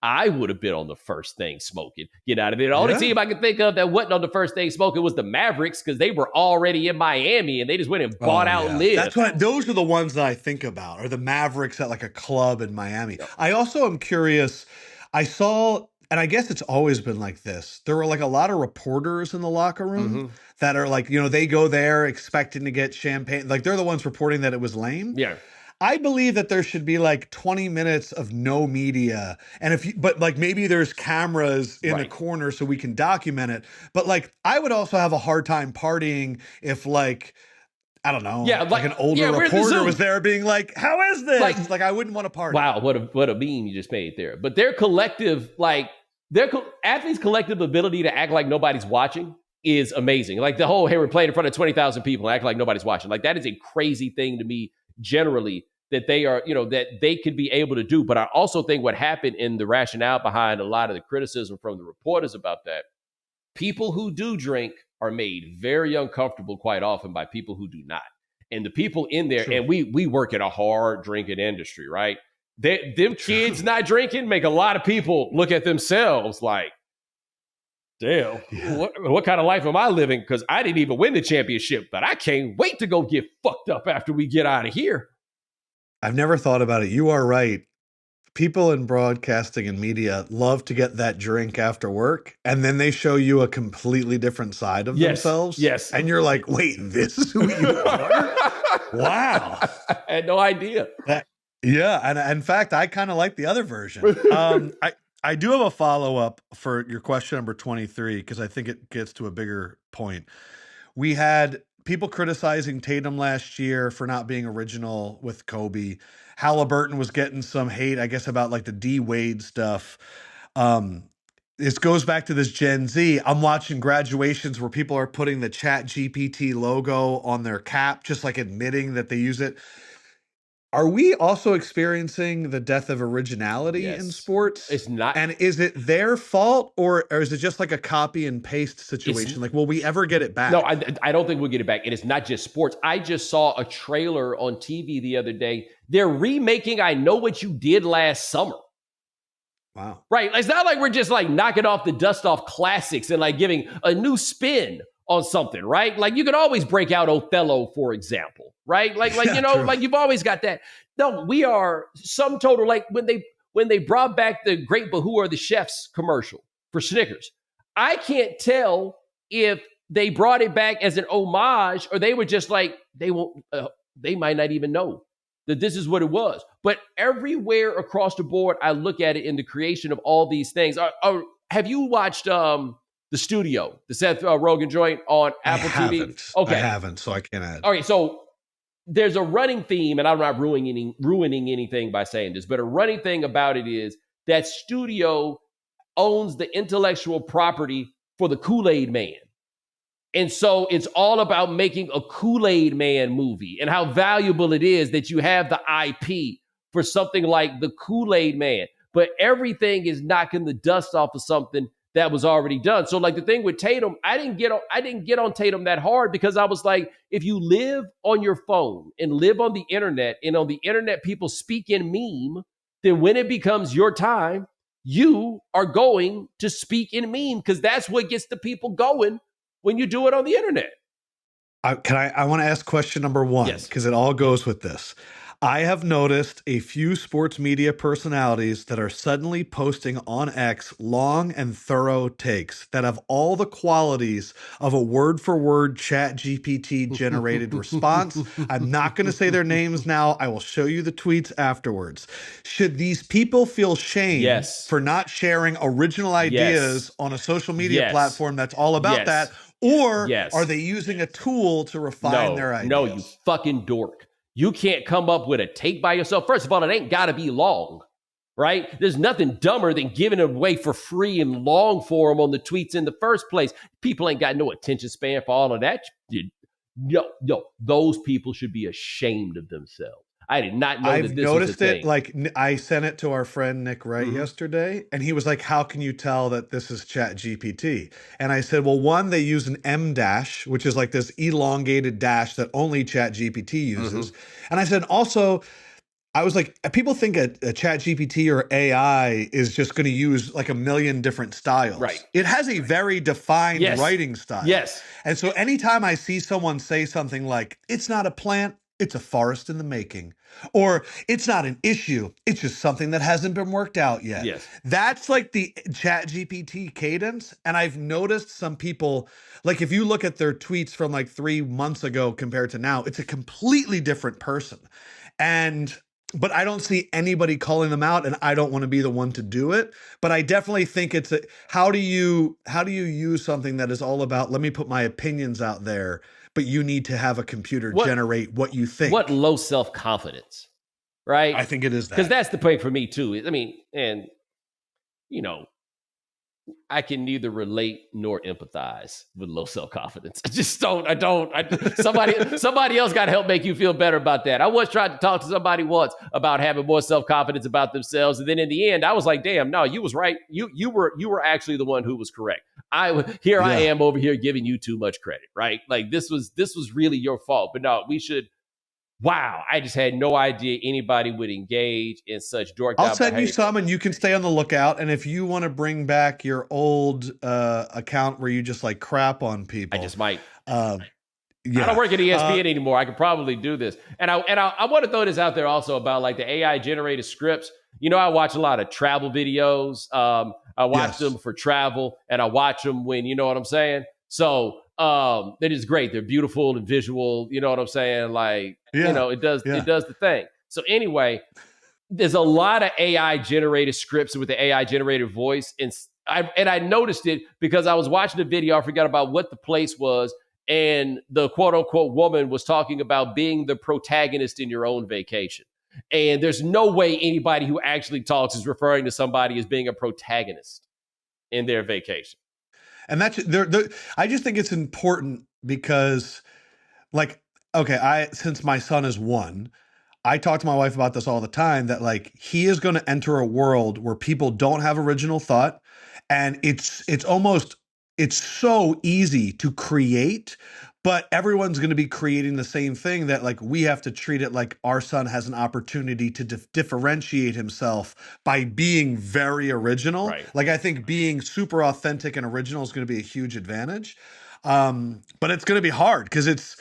I would have been on the first thing smoking. Get out of it. The only team I could think of that wasn't on the first thing smoking was the Mavericks, because they were already in Miami and they just went and bought out and lived. That's what, those are the ones that I think about, are the Mavericks at like a club in Miami. I also am curious. I saw, and I guess it's always been like this, there were like a lot of reporters in the locker room that are like, they go there expecting to get champagne. Like, they're the ones reporting that it was lame. Yeah. I believe that there should be like 20 minutes of no media. And but like maybe there's cameras in the corner so we can document it. But like, I would also have a hard time partying if like, I don't know. Yeah, like an older reporter was there being like, how is this? Like I wouldn't want to party. Wow, what a meme you just made there. But their collective, athletes' collective ability to act like nobody's watching is amazing. Like the whole, hey, we're playing in front of 20,000 people and act like nobody's watching. Like, that is a crazy thing to me generally, that they are, that they could be able to do. But I also think what happened in the rationale behind a lot of the criticism from the reporters about that, people who do drink are made very uncomfortable quite often by people who do not. And the people in there, and we work in a hard drinking industry, right? Them kids not drinking make a lot of people look at themselves like, Damn, Yeah. what kind of life am I living? Because I didn't even win the championship, but I can't wait to go get fucked up after we get out of here. I've never thought about it. You are right. People in broadcasting and media love to get that drink after work, and then they show you a completely different side of themselves. Yes. And you're like, wait, this is who you are? Wow. I had no idea. Yeah. And in fact, I kind of like the other version. I do have a follow-up for your question number 23, because I think it gets to a bigger point. We had people criticizing Tatum last year for not being original with Kobe. Halliburton was getting some hate, I guess, about like the D Wade stuff. This goes back to this Gen Z. I'm watching graduations where people are putting the Chat GPT logo on their cap, just like admitting that they use it. Are we also experiencing the death of originality in Yes. sports? It's not. And is it their fault, or is it just like a copy and paste situation? Like, will we ever get it back? No, I don't think we'll get it back. And it's not just sports. I just saw a trailer on TV the other day. They're remaking I Know What You Did Last Summer. Wow. Right. It's not like we're just like knocking off the dust off classics and like giving a new spin on something, right? Like you can always break out Othello, for example, right? Like Yeah, you know, true. like you've always got that. No, we are sum total. Like when they brought back the Great But Who Are the Chefs commercial for Snickers, I can't tell if they brought it back as an homage or they were just like they might not even know that this is what it was. But everywhere across the board, I look at it in the creation of all these things. Have you watched The Studio, the Seth Rogen joint on Apple TV? Okay. I haven't, so I can't add. All right, so there's a running theme, and I'm not ruining anything by saying this, but a running thing about it is that studio owns the intellectual property for the Kool-Aid Man. And so it's all about making a Kool-Aid Man movie and how valuable it is that you have the IP for something like the Kool-Aid Man. But everything is knocking the dust off of something that was already done. So like the thing with Tatum, I didn't get on Tatum that hard because I was like, if you live on your phone and live on the internet, and on the internet people speak in meme, then when it becomes your time, you are going to speak in meme because that's what gets the people going when you do it on the internet. I want to ask question number one, Yes. because it all goes with this. I have noticed a few sports media personalities that are suddenly posting on X long and thorough takes that have all the qualities of a word-for-word Chat GPT generated response. I'm not going to say their names now. I will show you the tweets afterwards. Should these people feel shame for not sharing original ideas on a social media platform that's all about that? Or are they using a tool to refine their ideas? No, you fucking dork. You can't come up with a take by yourself. First of all, it ain't got to be long, right? There's nothing dumber than giving it away for free in long form on the tweets in the first place. People ain't got no attention span for all of that. No, those people should be ashamed of themselves. I did not know that this was a thing. I've noticed it. Like, I sent it to our friend Nick Wright yesterday, and he was like, how can you tell that this is Chat GPT? And I said, well, one, they use an M dash, which is like this elongated dash that only Chat GPT uses. And I said, also, I was like, people think a Chat GPT or AI is just going to use like a million different styles. Right. It has a very defined writing style. Yes. And so anytime I see someone say something like, it's not a plant, it's a forest in the making, or it's not an issue, it's just something that hasn't been worked out yet. Yes. That's like the Chat GPT cadence. And I've noticed some people, like if you look at their tweets from like 3 months ago compared to now, it's a completely different person. But I don't see anybody calling them out, and I don't want to be the one to do it. But I definitely think it's how do you use something that is all about, let me put my opinions out there, but you need to have a computer generate what you think. What low self-confidence, right? I think it is that. Because that's the point for me too. I mean, and you know, I can neither relate nor empathize with low self-confidence. I just don't. Somebody else got to help make you feel better about that. I once tried to talk to somebody once about having more self-confidence about themselves, and then in the end, I was like, "Damn, no, you was right. You were actually the one who was correct. I am over here giving you too much credit, right? Like this was really your fault. But no, we should wow, I just had no idea anybody would engage in such dorked I'll out send you behavior. some and you can stay on the lookout. And if you want to bring back your old account where you just like crap on I people, just might. uh, I don't yeah. work at ESPN anymore. I could probably do this. And I want to throw this out there also about like the AI generated scripts. You know, I watch a lot of travel videos. I watch Yes. them for travel, and I watch them when, you know what I'm saying? So that is great. They're beautiful and visual. You know what I'm saying? Like, you Yeah. know, it does Yeah. the thing. So anyway, there's a lot of AI generated scripts with the AI generated voice, and I noticed it because I was watching the video. I forgot about what the place was, and the quote unquote woman was talking about being the protagonist in your own vacation. And there's no way anybody who actually talks is referring to somebody as being a protagonist in their vacation. And that's I just think it's important because, like, okay, since my son is 1, I talk to my wife about this all the time, that like he is going to enter a world where people don't have original thought, and it's so easy to create, but everyone's going to be creating the same thing, that like we have to treat it like our son has an opportunity to differentiate himself by being very original. Right. Like I think being super authentic and original is going to be a huge advantage. But it's going to be hard because it's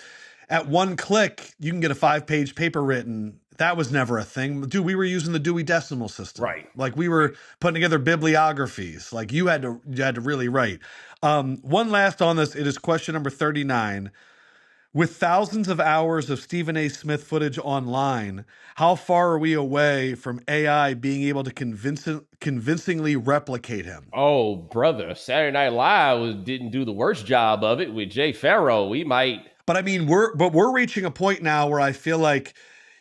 at one click, you can get a 5-page paper written. That was never a thing. Dude, we were using the Dewey Decimal System. Right. Like we were putting together bibliographies. Like you had to really write. One last on this, it is question number 39. With thousands of hours of Stephen A. Smith footage online, how far are we away from AI being able to convincingly replicate him? Oh, brother, Saturday Night Live didn't do the worst job of it with Jay Farrow. We might. But I mean, we're reaching a point now where I feel like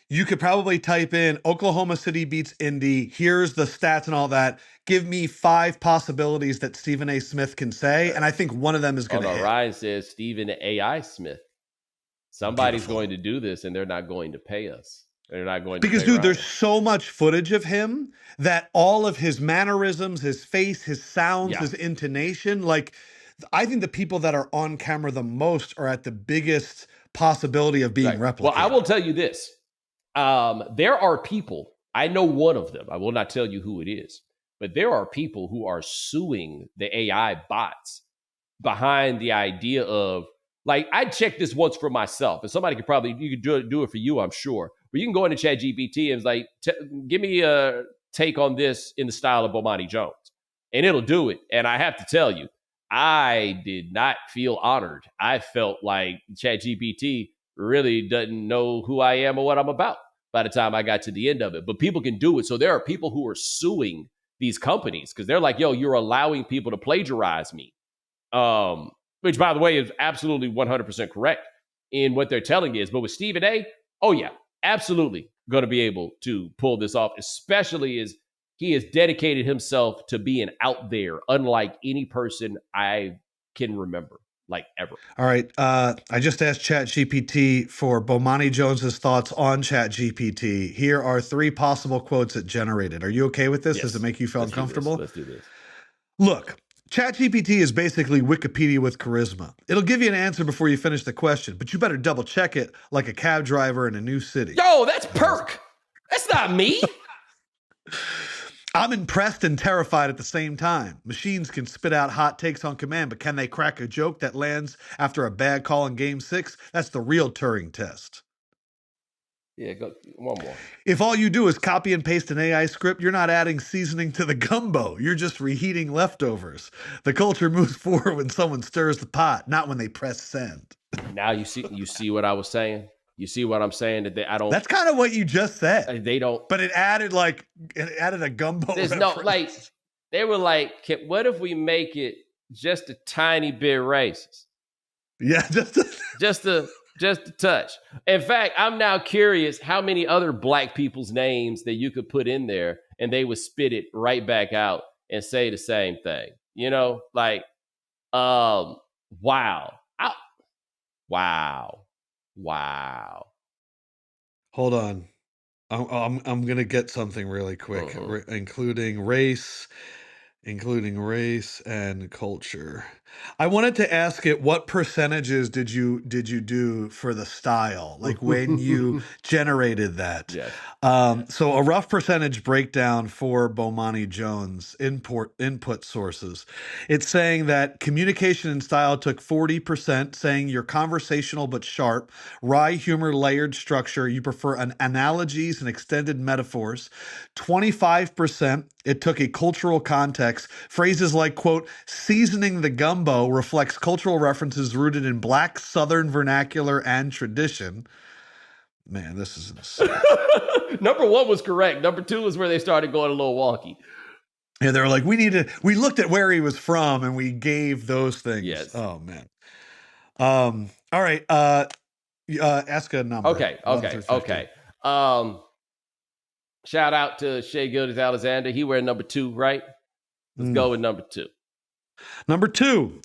you could probably type in Oklahoma City beats Indy. Here's the stats and all that. Give me 5 possibilities that Stephen A. Smith can say, and I think one of them is going Hold to on, hit. Ryan says Stephen AI Smith. Somebody's Beautiful. going to do this, and they're not going to pay us. They're not going to Because, pay dude, Ryan. there's so much footage of him that all of his mannerisms, his face, his sounds, Yeah. his intonation, like I think the people that are on camera the most are at the biggest possibility of being Right. Well, I replicated. will tell you this. There are people, I know one of them. I will not tell you who it is, but there are people who are suing the AI bots behind the idea of, like, I checked this once for myself, and somebody could probably, you could do it for you, I'm sure. But you can go into Chat GPT and it's like, give me a take on this in the style of Bomani Jones, and it'll do it. And I have to tell you, I did not feel honored. I felt like Chat GPT really doesn't know who I am or what I'm about by the time I got to the end of it. But people can do it. So there are people who are suing these companies because they're like, yo, you're allowing people to plagiarize me. Which, by the way, is absolutely 100% correct in what they're telling is. But with Stephen A., oh, yeah, absolutely going to be able to pull this off, especially as he has dedicated himself to being out there, unlike any person I can remember, like ever. All right. I just asked ChatGPT for Bomani Jones's thoughts on ChatGPT. Here are 3 possible quotes it generated. Are you okay with this? Does it Yes. make you feel Let's do this. uncomfortable? Let's do this. Look, ChatGPT is basically Wikipedia with charisma. It'll give you an answer before you finish the question, but you better double check it like a cab driver in a new city. Yo, that's Perk. That's not me. I'm impressed and terrified at the same time. Machines can spit out hot takes on command, but can they crack a joke that lands after a bad call in game 6? That's the real Turing test. Yeah, go one more. If all you do is copy and paste an AI script, you're not adding seasoning to the gumbo. You're just reheating leftovers. The culture moves forward when someone stirs the pot, not when they press send. Now you see what I was saying. You see what I'm saying, that I don't. That's kind of what you just said. They don't. But it added a gumbo. There's reference. no, like, they were like, what if we make it just a tiny bit racist? Yeah, just a touch. In fact, I'm now curious how many other black people's names that you could put in there and they would spit it right back out and say the same thing. You know, like, wow. Wow. Hold on. I'm gonna get something really quick, including race. including race and culture. I wanted to ask it, what percentages did you do for the style? Like when you generated that? Yes. So a rough percentage breakdown for Bomani Jones input sources. It's saying that communication and style took 40%, saying you're conversational but sharp, wry humor, layered structure. You prefer analogies and extended metaphors. 25%, it took a cultural context. Phrases like, quote, seasoning the gumbo reflects cultural references rooted in Black Southern vernacular and tradition. Man, this is insane. Number one was correct. Number two is where they started going a little wonky. Yeah, they were like, we looked at where he was from and we gave those things. Yes. Oh, man. All right. Ask a number. Okay. Shout out to Shedeur Alexander. He wear number 2, right? Let's go with number 2. Number 2.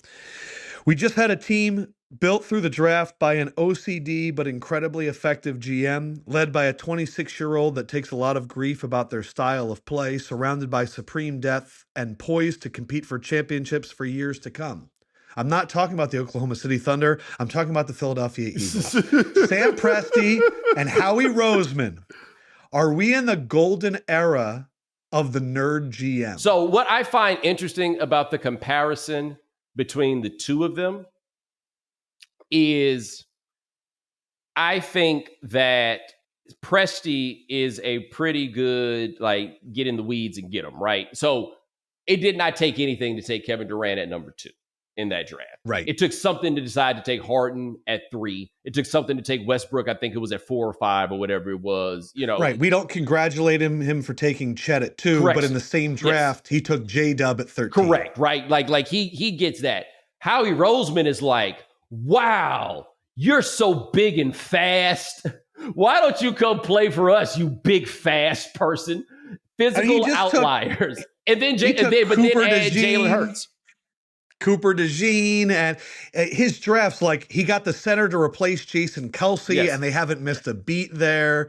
We just had a team built through the draft by an OCD but incredibly effective GM, led by a 26-year-old that takes a lot of grief about their style of play, surrounded by supreme depth and poised to compete for championships for years to come. I'm not talking about the Oklahoma City Thunder. I'm talking about the Philadelphia Eagles. Sam Presti and Howie Roseman. Are we in the golden era of the nerd GM? So what I find interesting about the comparison between the two of them is I think that Presti is a pretty good, like, get in the weeds and get them, right? So it did not take anything to take Kevin Durant at number 2 in that draft. Right. It took something to decide to take Harden at 3. It took something to take Westbrook. I think it was at 4 or 5 or whatever it was. Right. We don't congratulate him for taking Chet at 2, Correct. but in the same draft, He took J-Dub at 13. Correct. Right. Like he gets that. Howie Roseman is like, wow, you're so big and fast. Why don't you come play for us, you big fast person? Physical outliers. And then add Jalen Hurts. Cooper DeJean, and his drafts, like, he got the center to replace Jason Kelsey, and they haven't missed a beat there.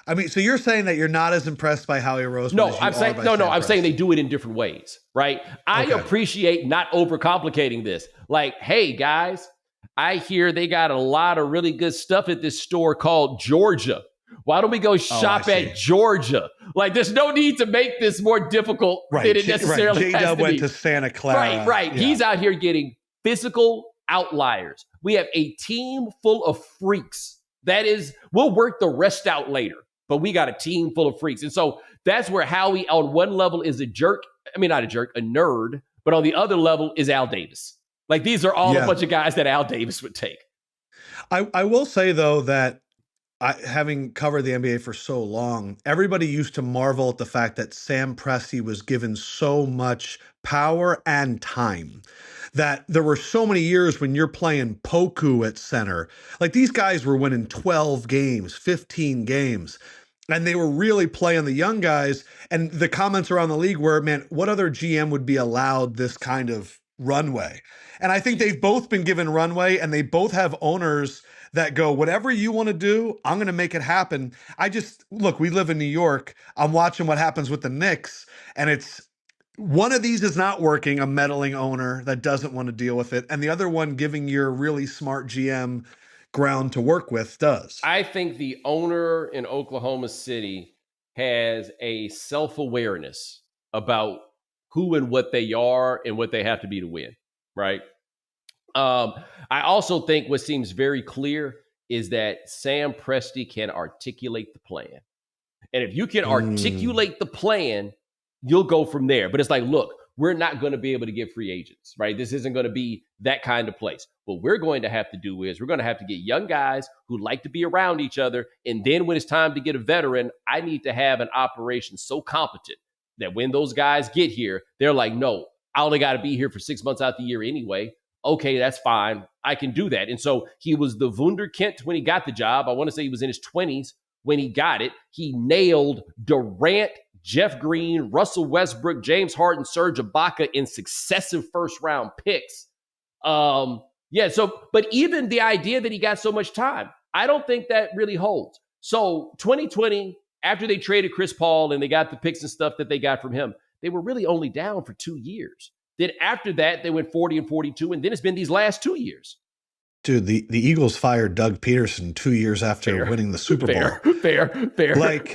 I mean, so you're saying that you're not as impressed by Howie Roseman? No, I'm saying they do it in different ways, right? I appreciate not overcomplicating this. Like, hey guys, I hear they got a lot of really good stuff at this store called Georgia. Why don't we go shop at Georgia? Like, there's no need to make this more difficult than it necessarily has to be. J-Dub went to Santa Clara. Right. Yeah. He's out here getting physical outliers. We have a team full of freaks. That is, we'll work the rest out later, but we got a team full of freaks. And so that's where Howie, on one level, is a jerk. I mean, not a jerk, a nerd. But on the other level is Al Davis. Like, these are all a bunch of guys that Al Davis would take. I will say, though, that having covered the NBA for so long, everybody used to marvel at the fact that Sam Presti was given so much power and time. That there were so many years when you're playing Poku at center. Like, these guys were winning 12 games, 15 games. And they were really playing the young guys. And the comments around the league were, man, what other GM would be allowed this kind of runway? And I think they've both been given runway, and they both have owners that go, whatever you want to do, I'm going to make it happen. Look, we live in New York. I'm watching what happens with the Knicks, and it's one of these is not working, a meddling owner that doesn't want to deal with it, and the other one giving your really smart GM ground to work with does. I think the owner in Oklahoma City has a self-awareness about who and what they are and what they have to be to win, right? I also think what seems very clear is that Sam Presti can articulate the plan. And if you can articulate the plan, you'll go from there. But it's like, look, we're not going to be able to get free agents, right? This isn't going to be that kind of place. What we're going to have to do is we're going to have to get young guys who like to be around each other. And then when it's time to get a veteran, I need to have an operation so competent that when those guys get here, they're like, no, I only got to be here for 6 months out the year anyway. Okay, that's fine. I can do that. And so he was the wunderkind when he got the job. I want to say he was in his 20s when he got it. He nailed Durant, Jeff Green, Russell Westbrook, James Harden, Serge Ibaka in successive first-round picks. But even the idea that he got so much time, I don't think that really holds. So 2020, after they traded Chris Paul and they got the picks and stuff that they got from him, they were really only down for 2 years. Then after that, they went 40-42, and then it's been these last 2 years. Dude, the Eagles fired Doug Peterson 2 years after winning the Super Bowl. Fair. Like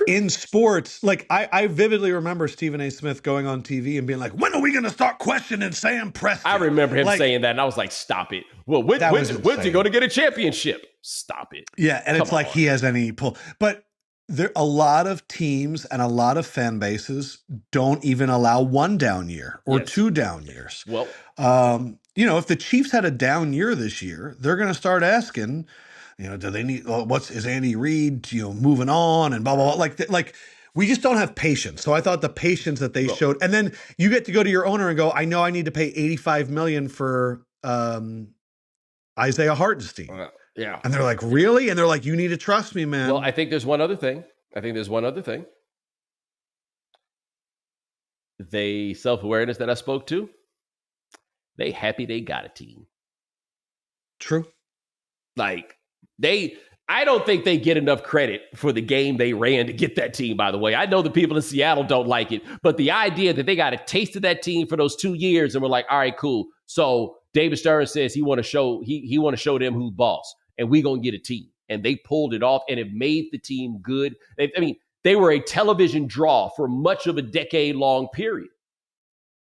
in sports, like I vividly remember Stephen A. Smith going on TV and being like, when are we going to start questioning Sam Preston? I remember him saying that, and I was like, stop it. Well, when's he going to get a championship? Stop it. Yeah, and it's like he has any pull. But there a lot of teams and a lot of fan bases don't even allow one down year or 2 down years. Well, if the Chiefs had a down year this year, they're going to start asking, do they need, is Andy Reid, moving on and blah, blah, blah. Like we just don't have patience. So I thought the patience that they showed, and then you get to go to your owner and go, I know I need to pay $85 million for Isaiah Hartenstein. Yeah. And they're like, really? And they're like, you need to trust me, man. Well, I think there's one other thing. They self-awareness that I spoke to, they happy they got a team. True. Like I don't think they get enough credit for the game they ran to get that team, by the way. I know the people in Seattle don't like it, but the idea that they got a taste of that team for those 2 years and we're like, all right, cool. So David Stern says he want to show them who's boss, and we going to get a team. And they pulled it off, and it made the team good. They were a television draw for much of a decade-long period.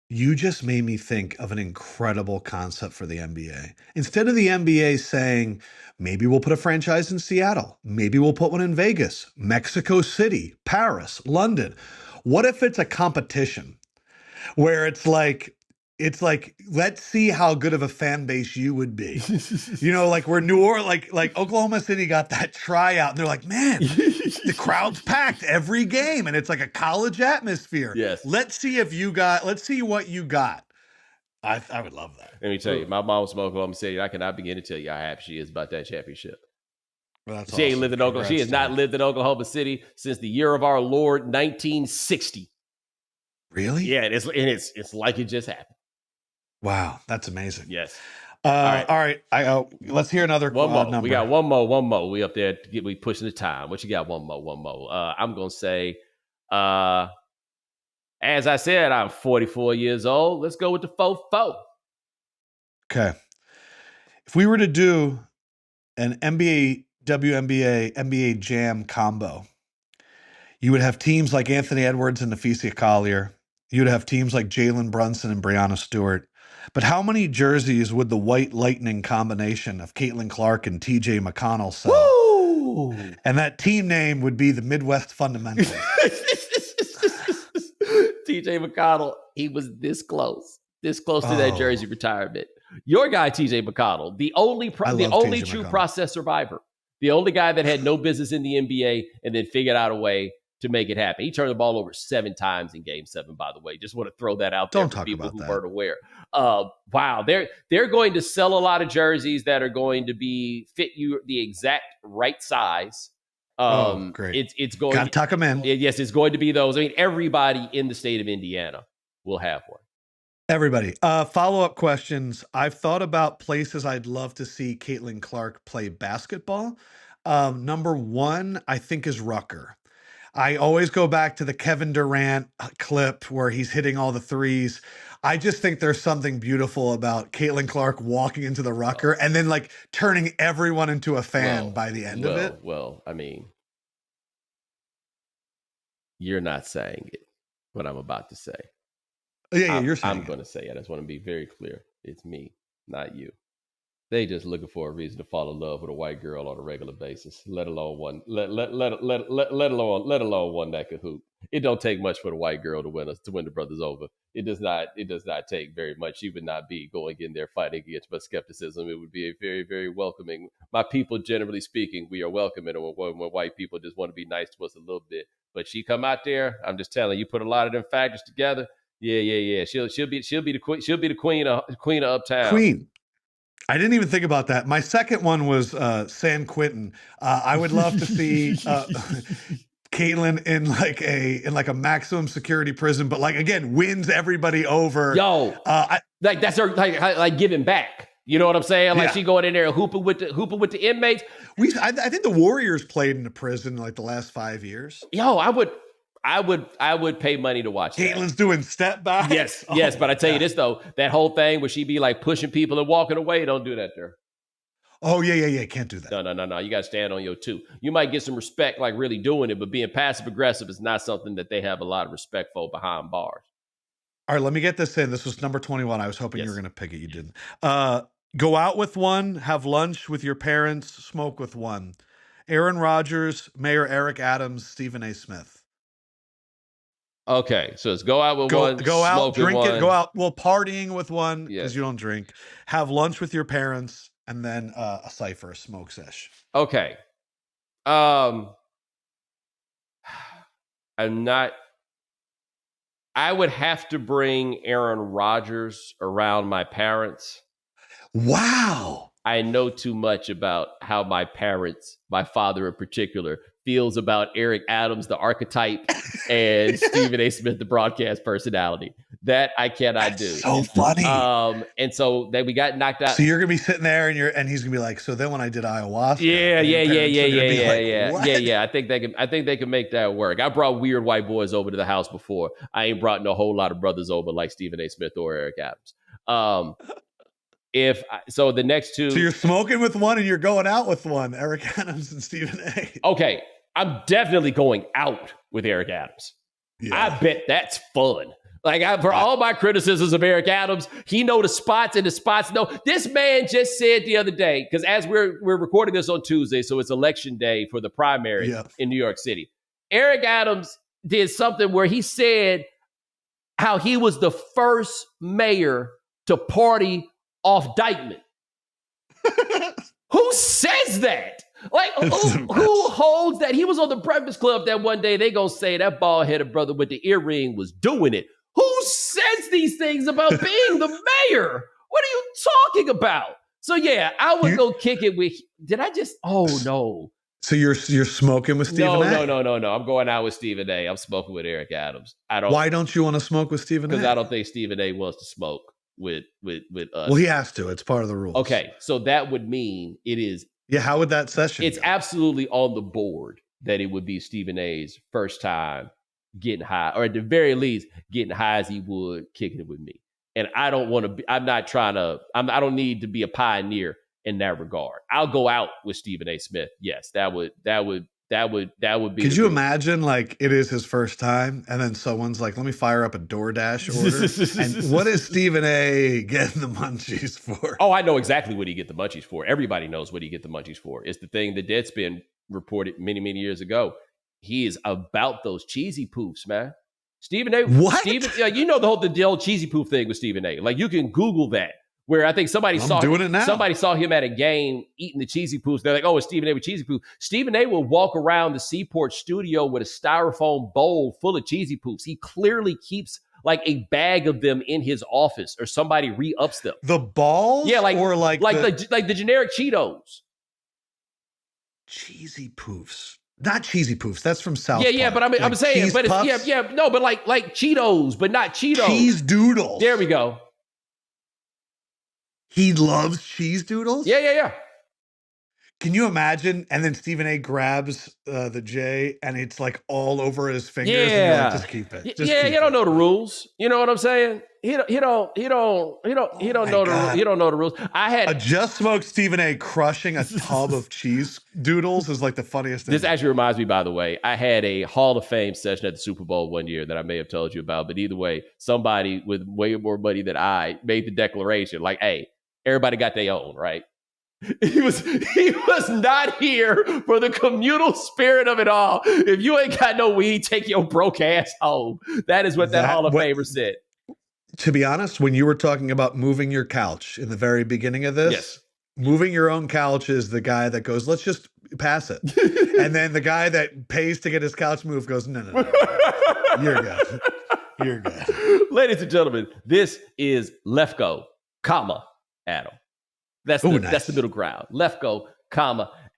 You just made me think of an incredible concept for the NBA. Instead of the NBA saying, maybe we'll put a franchise in Seattle, maybe we'll put one in Vegas, Mexico City, Paris, London. What if it's a competition where it's like, let's see how good of a fan base you would be. Like where New Orleans, like Oklahoma City got that tryout, and they're like, man, the crowd's packed every game, and it's like a college atmosphere. Yes. Let's see what you got. I would love that. Let me tell you, my mom's from Oklahoma City. I cannot begin to tell you how happy she is about that championship. Well, that's she ain't lived in Oklahoma. She has not lived in Oklahoma City since the year of our Lord, 1960. Really? Yeah, it's like it just happened. Wow, that's amazing. Yes. All right. Let's hear another number. We got one more. We up there. We pushing the time. What you got? One more. I'm gonna say, as I said, I'm 44 years old. Let's go with the 4-4. Okay. If we were to do an NBA, WNBA, NBA Jam combo, you would have teams like Anthony Edwards and Nafisa Collier. You'd have teams like Jalen Brunson and Breanna Stewart. But how many jerseys would the White Lightning combination of Caitlin Clark and TJ McConnell sell? Woo! And that team name would be the Midwest Fundamentals. TJ McConnell, he was this close to that jersey retirement. Your guy, TJ McConnell, the only true process survivor, the only guy that had no business in the NBA and then figured out a way to make it happen. He turned the ball over 7 times in Game 7, by the way. Just want to throw that out there for people who weren't aware. Wow, they're going to sell a lot of jerseys that are going to fit you the exact right size. Great. It's going to tuck them in. Yes, it's going to be those. Everybody in the state of Indiana will have one. Everybody. Follow-up questions. I've thought about places I'd love to see Caitlin Clark play basketball. Number 1, I think, is Rucker. I always go back to the Kevin Durant clip where he's hitting all the threes. I just think there's something beautiful about Caitlin Clark walking into the Rucker and then like turning everyone into a fan by the end of it. Well, you're not saying it, what I'm about to say. Yeah, you're saying I'm going to say it. I just want to be very clear. It's me, not you. They just looking for a reason to fall in love with a white girl on a regular basis, let alone one that could hoop. It don't take much for the white girl to win the brothers over. It does not take very much. She would not be going in there fighting against my skepticism. It would be a very, very welcoming. My people, generally speaking, we are welcoming when white people just want to be nice to us a little bit. But she come out there, I'm just telling you, put a lot of them factors together. Yeah. She'll be the queen of uptown. Queen. I didn't even think about that. My second one was San Quentin. I would love to see Caitlin in like a maximum security prison, but like again wins everybody over. That's her like giving back. You know what I'm saying? Like she going in there hooping with the inmates. I think the Warriors played in a prison like the last 5 years. I would I would pay money to watch that. Caitlin's doing step back. Yes, yes. But I tell you this though, that whole thing where she be like pushing people and walking away, don't do that there. Oh, yeah. Can't do that. No. You got to stand on your two. You might get some respect like really doing it, but being passive aggressive is not something that they have a lot of respect for behind bars. All right, let me get this in. This was number 21. I was hoping you were going to pick it. You didn't. Go out with one, have lunch with your parents, smoke with one. Aaron Rodgers, Mayor Eric Adams, Stephen A. Smith. Okay, so it's go out with one, go out, smoke drink with it, one. go out. Well, partying with one because you don't drink. Have lunch with your parents, and then a cipher, a smoke sesh. Okay. I'm not. I would have to bring Aaron Rodgers around my parents. Wow. I know too much about how my parents, my father in particular, feels about Eric Adams, the archetype, and Stephen A. Smith, the broadcast personality. That I cannot do. So funny. And so then we got knocked out. So you're gonna be sitting there, and he's gonna be like, "So then when I did ayahuasca, yeah. I think they can make that work. I brought weird white boys over to the house before. I ain't brought no whole lot of brothers over like Stephen A. Smith or Eric Adams. So the next two. So you're smoking with one and you're going out with one, Eric Adams and Stephen A. Okay, I'm definitely going out with Eric Adams. Yeah. I bet that's fun. Like for all my criticisms of Eric Adams, he know the spots and the spots know. This man just said the other day, because as we're recording this on Tuesday, so it's election day for the primary in New York City. Eric Adams did something where he said how he was the first mayor to party off Dykeman. Who says that? Like, who holds that? He was on the Breakfast Club that one day. They gonna say that bald-headed brother with the earring was doing it. Who says these things about being the mayor? What are you talking about? So yeah, I would go kick it with. Did I just? Oh no. So you're smoking with Stephen A? No. I'm going out with Stephen A. I'm smoking with Eric Adams. Why don't you want to smoke with Stephen A? Because I don't think Stephen A. wants to smoke with us. Well, he has to. It's part of the rules. Okay, so that would mean it is. Yeah, how would that session It's go? absolutely on the board that it would be Stephen A.'s first time getting high, or at the very least, getting high as he would kicking it with me. And I don't want to be, I don't need to be a pioneer in that regard. I'll go out with Stephen A. Smith. Yes, that would be. Could you imagine, like, it is his first time, and then someone's like, let me fire up a DoorDash order. And what is Stephen A. getting the munchies for? Oh, I know exactly what he get the munchies for. Everybody knows what he get the munchies for. It's the thing that Deadspin reported many, many years ago. He is about those cheesy poofs, man. Stephen A. What? You know the old cheesy poof thing with Stephen A. Like, you can Google that. Where I think somebody saw him at a game eating the cheesy poofs. They're like, oh, it's Stephen A. with cheesy poofs. Stephen A. will walk around the Seaport studio with a styrofoam bowl full of cheesy poofs. He clearly keeps like a bag of them in his office, or somebody re-ups them. The balls? Yeah, like the generic Cheetos. Cheesy poofs. Not cheesy poofs. That's from South Yeah, Park. but I'm saying, but puffs? but like Cheetos, but not Cheetos. Cheese doodles. There we go. He loves cheese doodles? Yeah. Can you imagine? And then Stephen A. grabs the J, and it's like all over his fingers. Yeah, and you're like, just keep it. He don't know the rules. You know what I'm saying? He don't know the rules. I had a just smoked Stephen A. crushing a tub of cheese doodles is like the funniest thing. This actually reminds me, by the way, I had a Hall of Fame session at the Super Bowl one year that I may have told you about. But either way, somebody with way more money than I made the declaration, like, hey, everybody got their own, right? He was not here for the communal spirit of it all. If you ain't got no weed, take your broke ass home. That is what that Hall of Famer said. To be honest, when you were talking about moving your couch in the very beginning of this, yes. Moving your own couch is the guy that goes, let's just pass it. And then the guy that pays to get his couch moved goes, no. You're good. You're good. Ladies and gentlemen, this is Lefkoe, Adam. That's the middle ground. Lefkoe,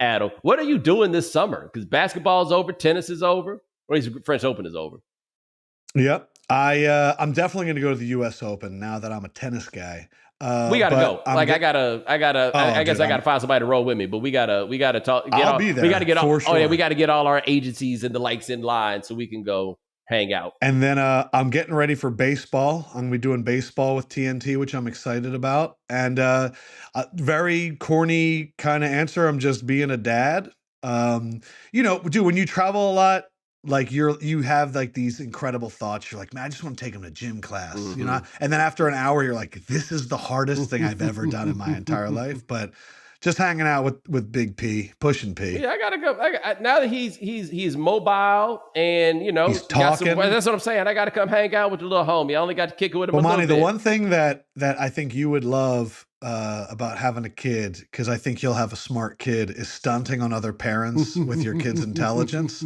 Adam. What are you doing this summer? Because basketball's over, tennis is over, or the French Open is over. Yep. I'm definitely going to go to the U.S. Open now that I'm a tennis guy. We gotta go. I guess I gotta find somebody to roll with me. But we gotta talk. I'll be there. We gotta get all. Sure. Oh yeah, we gotta get all our agencies and the likes in line so we can go hang out. And then I'm getting ready for baseball. I'm going to be doing baseball with TNT, which I'm excited about. And a very corny kind of answer. I'm just being a dad. Dude, when you travel a lot, like you have like these incredible thoughts. You're like, man, I just want to take him to gym class, And then after an hour, you're like, this is the hardest thing I've ever done in my entire life. But just hanging out with Big P, pushing P. Yeah, I gotta go. Now that he's mobile and he's talking. That's what I'm saying. I gotta come hang out with the little homie. I only got to kick it with him. Bomani, the one thing that I think you would love about having a kid, because I think you'll have a smart kid, is stunting on other parents with your kid's intelligence.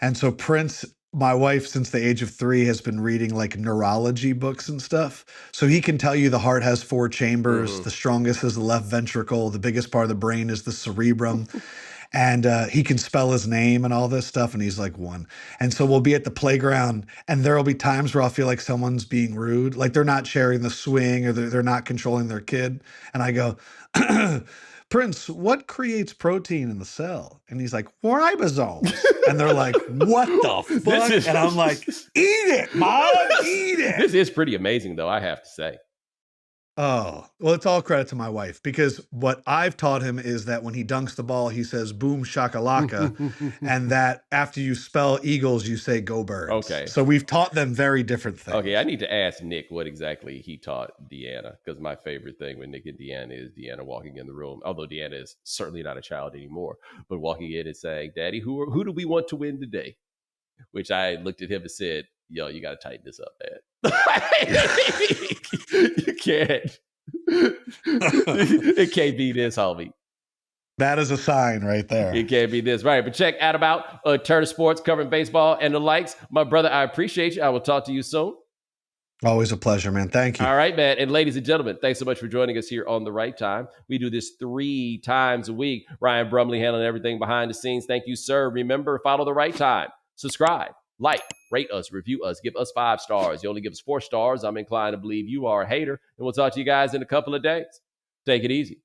And so Prince, my wife, since the age of 3, has been reading like neurology books and stuff. So he can tell you the heart has 4 chambers. The strongest is the left ventricle. The biggest part of the brain is the cerebrum. And he can spell his name and all this stuff. And he's like 1. And so we'll be at the playground and there'll be times where I'll feel like someone's being rude. Like they're not sharing the swing or they're not controlling their kid. And I go, Prince, what creates protein in the cell? And he's like, ribosomes. And they're like, what the fuck? And I'm like, eat it, Mom, eat it. This is pretty amazing, though, I have to say. Oh, well, it's all credit to my wife, because what I've taught him is that when he dunks the ball, he says, boom, shakalaka. And that after you spell Eagles, you say go Birds. Okay. So we've taught them very different things. Okay, I need to ask Nick what exactly he taught Deanna, because my favorite thing with Nick and Deanna is Deanna walking in the room, although Deanna is certainly not a child anymore, but walking in and saying, Daddy, who do we want to win today? Which I looked at him and said, yo, you got to tighten this up, man. You can't. It can't be this, homie. That is a sign right there. It can't be this. Right. But check Adam out. Turner Sports, covering baseball and the likes. My brother, I appreciate you. I will talk to you soon. Always a pleasure, man. Thank you. All right, man. And ladies and gentlemen, thanks so much for joining us here on The Right Time. We do this 3 times a week. Ryan Brumley handling everything behind the scenes. Thank you, sir. Remember, follow The Right Time. Subscribe, like, rate us, review us, give us 5 stars. You only give us 4 stars. I'm inclined to believe you are a hater. And we'll talk to you guys in a couple of days. Take it easy.